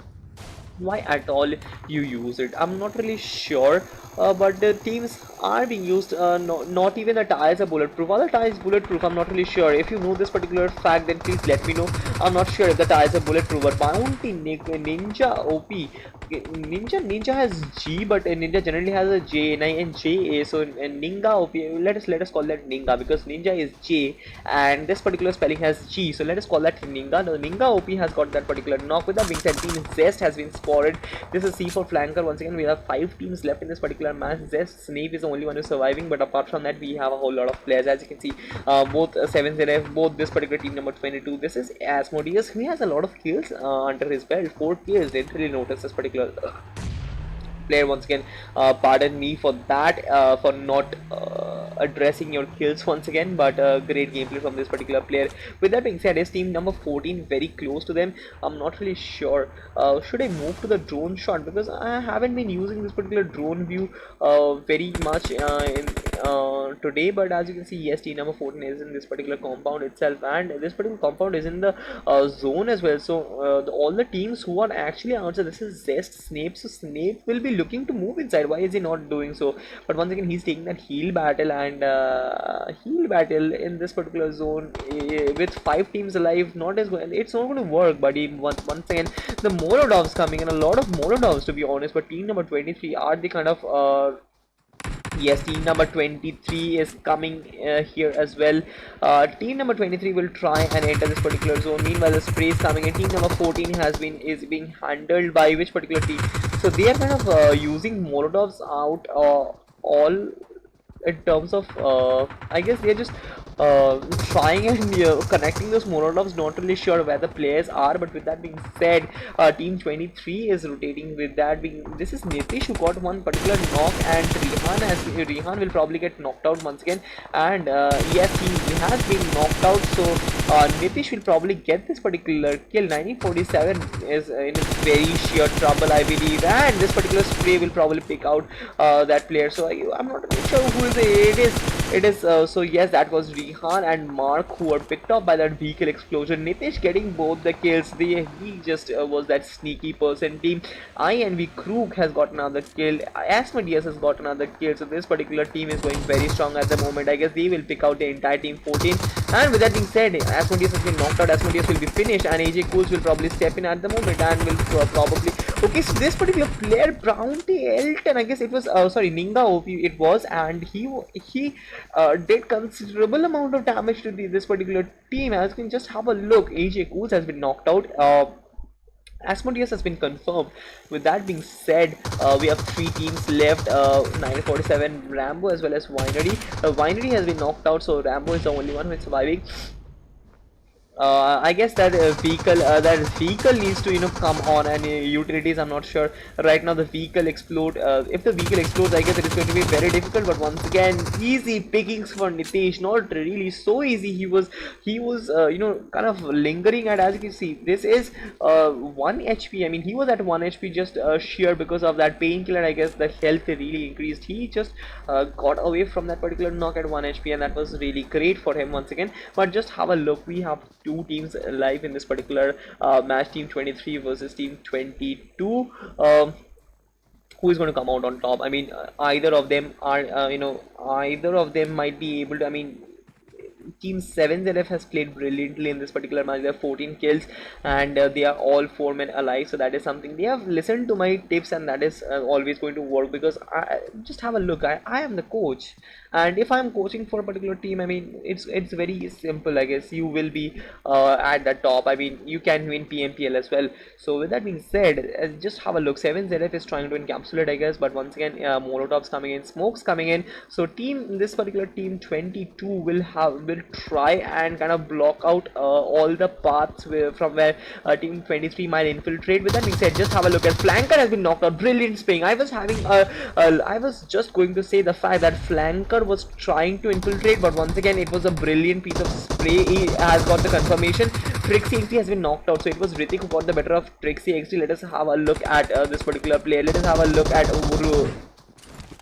why at all you use it, I'm not really sure. But the teams are being used, not even the tires are bulletproof. Are the tires bulletproof? I'm not really sure. If you know this particular fact, then please let me know. I'm not sure if the tires are bulletproof. But Bounty Ninja OP, Ninja has G, but Ninja generally has a J and JA. So Ninja OP, let us call that Ninja, because Ninja is J and this particular spelling has G. So let us call that Ninja. The Ninja OP has got that particular knock. With that being said, Team Zest has been spotted. This is C4 flanker. Once again, we have 5 teams left in this particular match. Zest Snape is the only one who's surviving, but apart from that, we have a whole lot of players. As you can see, both 7ZF, both this particular team number 22. This is Asmodeus. He has a lot of kills under his belt. 4 kills. Didn't really notice this particular player. Once again, pardon me for that, for not addressing your kills once again, but great gameplay from this particular player. With that being said, is team number 14 very close to them? I'm not really sure. Should I move to the drone shot, because I haven't been using this particular drone view very much today. But as you can see, yes, team number 14 is in this particular compound itself, and this particular compound is in the zone as well. So all the teams who are actually outside, this is Zest, Snape. So Snape will be looking to move inside. Why is he not doing so? But once again, he's taking that heal battle, and heal battle in this particular zone with 5 teams alive. It's not going to work, buddy. Once again, the Molotovs coming, and a lot of Molotovs, to be honest. But team number 23 are the kind of yes, team number 23 is coming here as well. Team number 23 will try and enter this particular zone. Meanwhile, the spray is coming in. Team number 14 is being handled by which particular team? So they are kind of using Molotovs out all in terms of I guess they're just trying and connecting those Molotovs. Not really sure where the players are, but with that being said, team 23 is rotating. With that being, this is Nitish who got one particular knock, and Rehan will probably get knocked out once again. And yes, he has been knocked out, so Nitish will probably get this particular kill. 1947 is in very sheer trouble, I believe, and this particular spray will probably pick out that player. So I'm not really sure who is it is. So yes, that was Rehan and Mark who were picked up by that vehicle explosion. Nitish getting both the kills. He just was that sneaky person. Team INV Krug has got another kill. Asmodeus has got another kill. So this particular team is going very strong at the moment. I guess they will pick out the entire team 14. And with that being said, Asmodeus has been knocked out. Asmodeus will be finished, and AJ Cools will probably step in at the moment and will probably. Okay, so this particular player, Bounty Elton, I guess it was sorry, Ninga OP it was, and he did considerable amount of damage to this particular team. As you can just have a look, AJ Cools has been knocked out. Asmodeus has been confirmed. With that being said, we have 3 teams left. 947 Rambo as well as Winery. Winery has been knocked out, so Rambo is the only one who is surviving. I guess that vehicle needs to come on, and utilities. I'm not sure right now. The vehicle explode. If the vehicle explodes, I guess it is going to be very difficult. But once again, easy pickings for Nitish. Not really so easy. He was kind of lingering at, as you can see. This is 1 HP. I mean, he was at 1 HP just sheer because of that painkiller. I guess the health really increased. He just got away from that particular knock at 1 HP, and that was really great for him once again. But just have a look. We have two teams live in this particular match, team 23 versus team 22. Who is going to come out on top? I mean, either of them are either of them might be able to, I mean, Team 7ZF has played brilliantly in this particular match. They have 14 kills, and they are all 4 men alive. So that is something. They have listened to my tips, and that is always going to work, because I just have a look. I am the coach, and if I'm coaching for a particular team, I mean, it's very simple. I guess you will be at the top. I mean, you can win PMPL as well. So with that being said, just have a look. 7ZF is trying to encapsulate, I guess, but once again, Molotovs coming in, smokes coming in. So this particular team 22 will try and kind of block out all the paths from where team 23 might infiltrate. With that being said, just have a look at Flanker has been knocked out. Brilliant spring. I was just going to say the fact that Flanker was trying to infiltrate, but once again it was a brilliant piece of spray. He has got the confirmation. Trixie XD has been knocked out, so it was Ritik who got the better of Trixie XD. Let us have a look at this particular player. Let us have a look at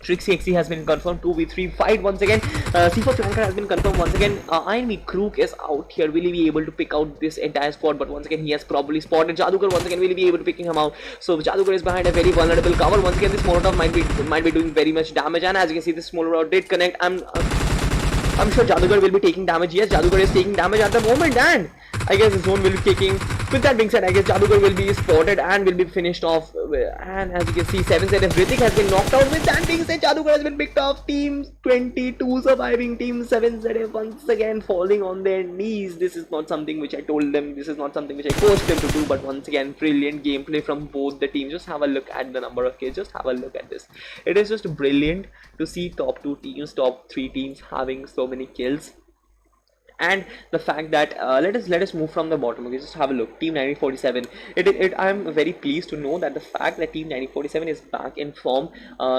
Trixie XC has been confirmed. 2v3 fight once again. C4 Flanker has been confirmed once again. INV Krook is out here. Will he be able to pick out this entire squad? But once again, he has probably spotted Jadugar. Once again, will he be able to picking him out? So Jadugar is behind a very vulnerable cover. Once again, this Molotov might be doing very much damage, and as you can see, this Molotov did connect. I'm sure Jadugar will be taking damage. Yes, Jadugar is taking damage at the moment, and I guess his zone will be kicking. With that being said, I guess Jadugar will be spotted and will be finished off. And as you can see, 7ZF Ritik has been knocked out. With that being said, Jadugar has been picked off. Team 22 surviving. Team 7ZF once again falling on their knees. This is not something which I told them. This is not something which I coached them to do. But once again, brilliant gameplay from both the teams. Just have a look at the number of kills. Just have a look at this. It is just brilliant to see top 2 teams, top 3 teams having so many kills. And the fact that let us move from the bottom. Okay, just have a look. Team 1947. I'm very pleased to know that the fact that Team 1947 is back in form,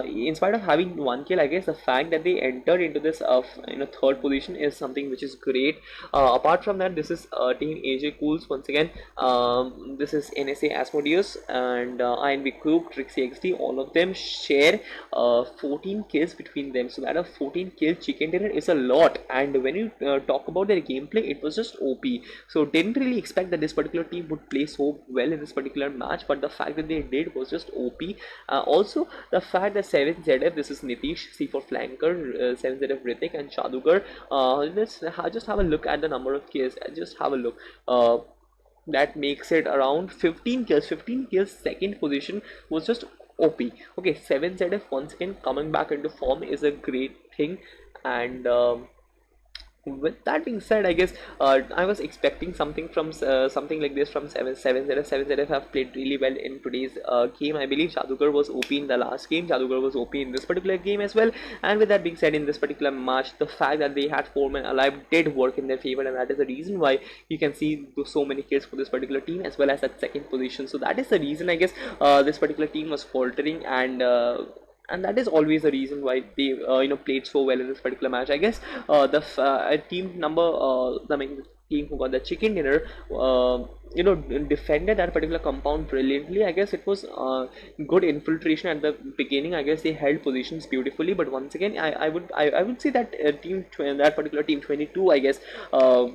in spite of having 1 kill. I guess the fact that they entered into this third position is something which is great. Apart from that, this is Team AJ Cools once again. This is NSA Asmodeus and INV Krook, Trixie XD. All of them share 14 kills between them. So that a 14 kill chicken dinner is a lot. And when you talk about their gameplay, it was just OP. So didn't really expect that this particular team would play so well in this particular match, but the fact that they did was just OP. Also the fact that 7ZF, this is Nitish, C4 Flanker, 7ZF Ritik and Jadugar. Let's just have a look at the number of kills. Just have a look. That makes it around 15 kills. 15 kills, second position was just OP. Okay, 7ZF once again coming back into form is a great thing. And with that being said, I guess I was expecting something from something like this from 7ZF. 7ZF have played really well in today's game. I believe Jadugar was OP in the last game. Jadugar was OP in this particular game as well. And with that being said, in this particular match, the fact that they had 4 men alive did work in their favor, and that is the reason why you can see so many kills for this particular team, as well as that second position. So that is the reason, I guess, this particular team was faltering, and that is always the reason why they played so well in this particular match. I guess the team team who got the chicken dinner defended that particular compound brilliantly. I guess it was good infiltration at the beginning. I guess they held positions beautifully, but once again, I would say that that particular team 22, I guess, I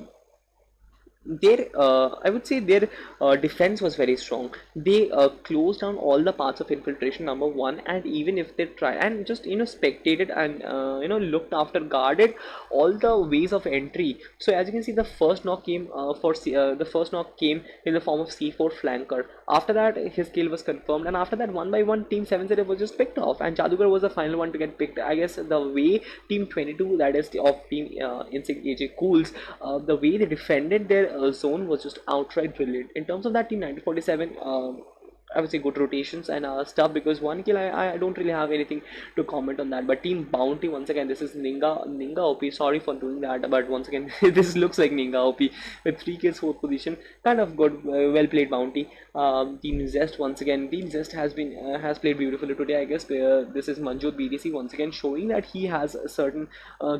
would say their defense was very strong. They closed down all the parts of infiltration, number one, and even if they try and just spectated and looked after, guarded all the ways of entry. So as you can see, the first knock came the first knock came in the form of C4 Flanker. After that, his kill was confirmed, and after that, one by one, Team 7-0 was just picked off, and Jadugar was the final one to get picked. I guess the way Team 22, that is of Team Insect AJ Cools, the way they defended their zone was just outright brilliant. In terms of that Team 1947, I would say good rotations and stuff, because one kill I don't really have anything to comment on that. But Team Bounty, once again, this is Ninga OP. Sorry for doing that, but once again, this looks like Ninga OP with 3 kills, 4th position. Kind of good, well played Bounty. Team Zest, once again, Team Zest has played beautifully today. I guess this is Manjot BDC once again, showing that he has certain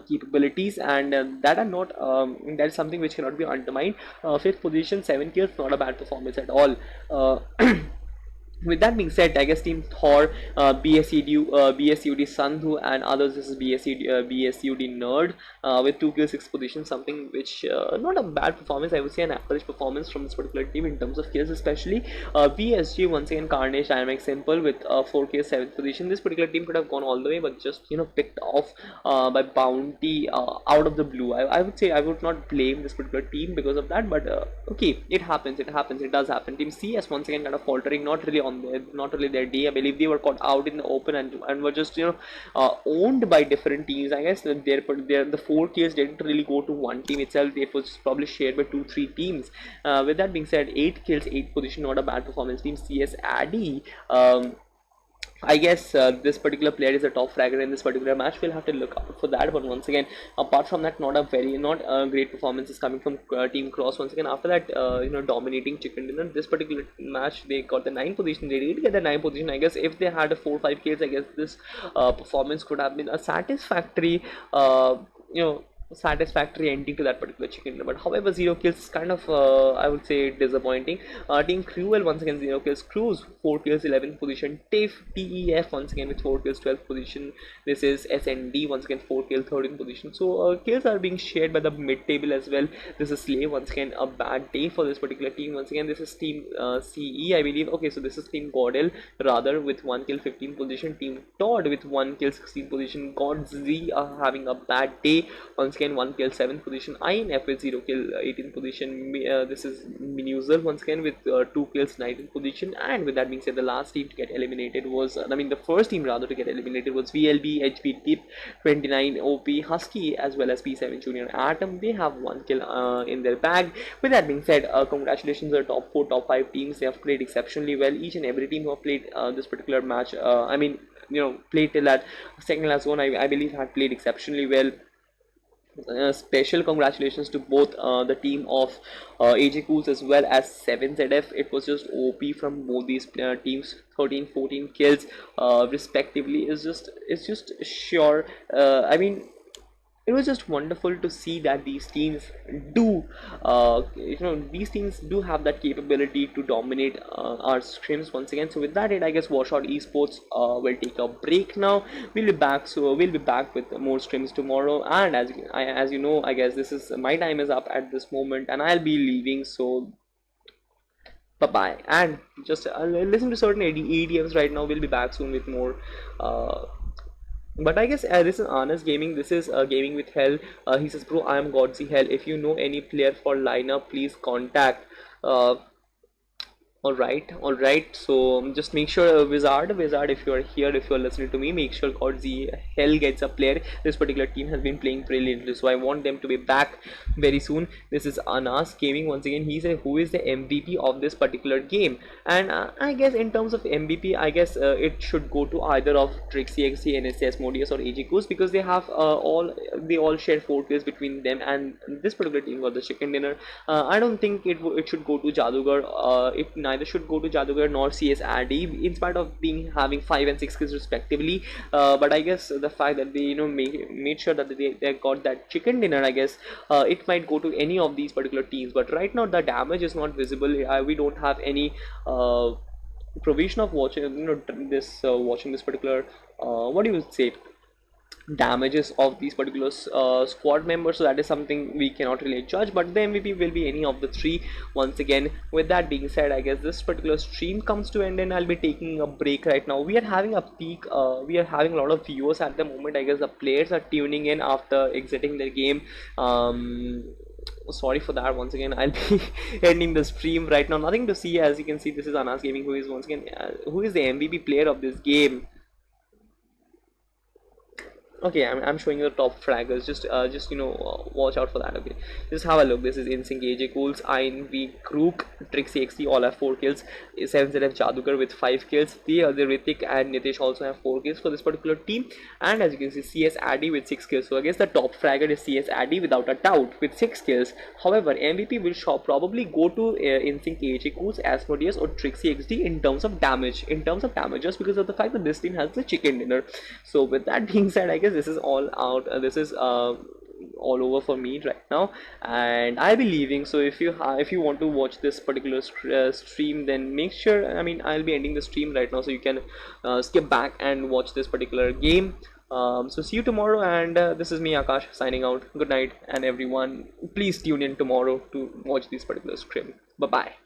capabilities, and that are not that is something which cannot be undermined. 5th position, 7 kills, not a bad performance at all. With that being said, I guess Team Thor, BSUD Sandhu, and others, this is BSUD Nerd with 2 kills, 6 positions, something which not a bad performance, I would say an average performance from this particular team in terms of kills, especially VSG, once again, Carnage, Dynamic Simple with 4 kills, 7th position. This particular team could have gone all the way, but just, you know, picked off by Bounty out of the blue. I would say I would not blame this particular team because of that, but okay, it happens, it does happen. Team CS once again kind of faltering, not really their day. I believe they were caught out in the open and were just, you know, owned by different teams. I guess the 4 kills didn't really go to one team itself. It was probably shared by 2-3 teams. With that being said, 8 kills, 8 position, not a bad performance. Team CS Addy, I guess this particular player is a top fragger in this particular match. We'll have to look out for that. But once again, apart from that, not a great performance is coming from Team Cross. Once again, after that, you know, dominating Chicken Dinner. This particular match, they got the 9th position. They did get the 9th position. I guess if they had a 4-5 kills, I guess this performance could have been a satisfactory, you know, satisfactory ending to that particular Chicken Dinner. But however, 0 kills is kind of I would say disappointing. Team Cruel, once again, 0 kills. Cruise, 4 kills, 11th position. TEF once again with 4 kills, 12th position. This is SND, once again, 4 kills, 13th position. So kills are being shared by the mid table as well. This is Slave, once again, a bad day for this particular team. Once again, this is Team CE, I believe. Okay, so this is Team Godel rather with 1 kill, 15th position. Team Todd with 1 kill, 16th position. God Z are having a bad day. Once again, 1 kill, 7th position. INF with 0 kill, 18th position. This is Minusel once again with 2 kills, 19th position. And with that being said, the last team to get eliminated was, the first team rather to get eliminated was VLB, HB Tip, 29 OP, Husky, as well as P7 Junior Atom. They have 1 kill in their bag. With that being said, congratulations to the top 4, top 5 teams. They have played exceptionally well. Each and every team who have played this particular match, played till that second last zone, I believe had played exceptionally well. Special congratulations to both the team of AJ Cools as well as 7ZF. It was just OP from both these teams. 13, 14 kills respectively is just sure. It was just wonderful to see that these teams do these teams do have that capability to dominate our scrims once again. So with that, I guess W4RSHOT Esports will take a break now. We'll be back with more streams tomorrow, and as you know, I guess this is my time is up at this moment and I'll be leaving, so bye bye. And just listen to certain EDMs right now. We'll be back soon with more but I guess this is Honest Gaming. This is Gaming with Hell. He says, bro, I am Godsy Hell. If you know any player for lineup, please contact. Alright, so just make sure Wizard, if you are here, if you are listening to me, make sure Godsy Hell gets a player. This particular team has been playing brilliantly, so I want them to be back very soon. This is Anas Gaming once again. He said, who is the MVP of this particular game? And I guess in terms of MVP, I guess it should go to either of Trixie XC, NSS Modius, or AG Goose, because they have they all share 4 kills between them, and this particular team got the Chicken Dinner. I don't think it should go to Jadugar. It neither should go to Jadugar nor CS Addy, in spite of having 5 and 6 kills respectively. But I guess the fact that they made sure that they got that Chicken Dinner, I guess it might go to any of these particular teams. But right now the damage is not visible. We don't have any provision of watching watching this particular what do you say, damages of these particular squad members, so that is something we cannot really judge. But the MVP will be any of the 3 once again. With that being said, I guess this particular stream comes to end and I'll be taking a break right now. We are having a peak, we are having a lot of viewers at the moment. I guess the players are tuning in after exiting their game. Sorry for that. Once again, I'll be ending the stream right now. Nothing to see. As you can see, this is Anas Gaming, who is once again who is the MVP player of this game. Okay, I'm showing you the top fraggers. Just watch out for that. Okay, just have a look. This is InSync, AJ Cools, INV, Krook, Trixie XT all have 4 kills. 7ZF Jadugar with 5 kills. The other Ritik and Nitish also have 4 kills for this particular team. And as you can see, CS Addy with 6 kills. So I guess the top fragger is CS Addy without a doubt with 6 kills. However, MVP will probably go to InSync, AJ Cools, Asmodeus or Trixie XD in terms of damage. Just because of the fact that this team has the chicken dinner. So with that being said, I guess this is all out. This is all over for me right now, and I'll be leaving. So if you want to watch this particular stream, then make sure, I mean, I'll be ending the stream right now, so you can skip back and watch this particular game. So see you tomorrow, and this is me, Akash, signing out. Good night, and everyone, please tune in tomorrow to watch this particular scrim. Bye bye.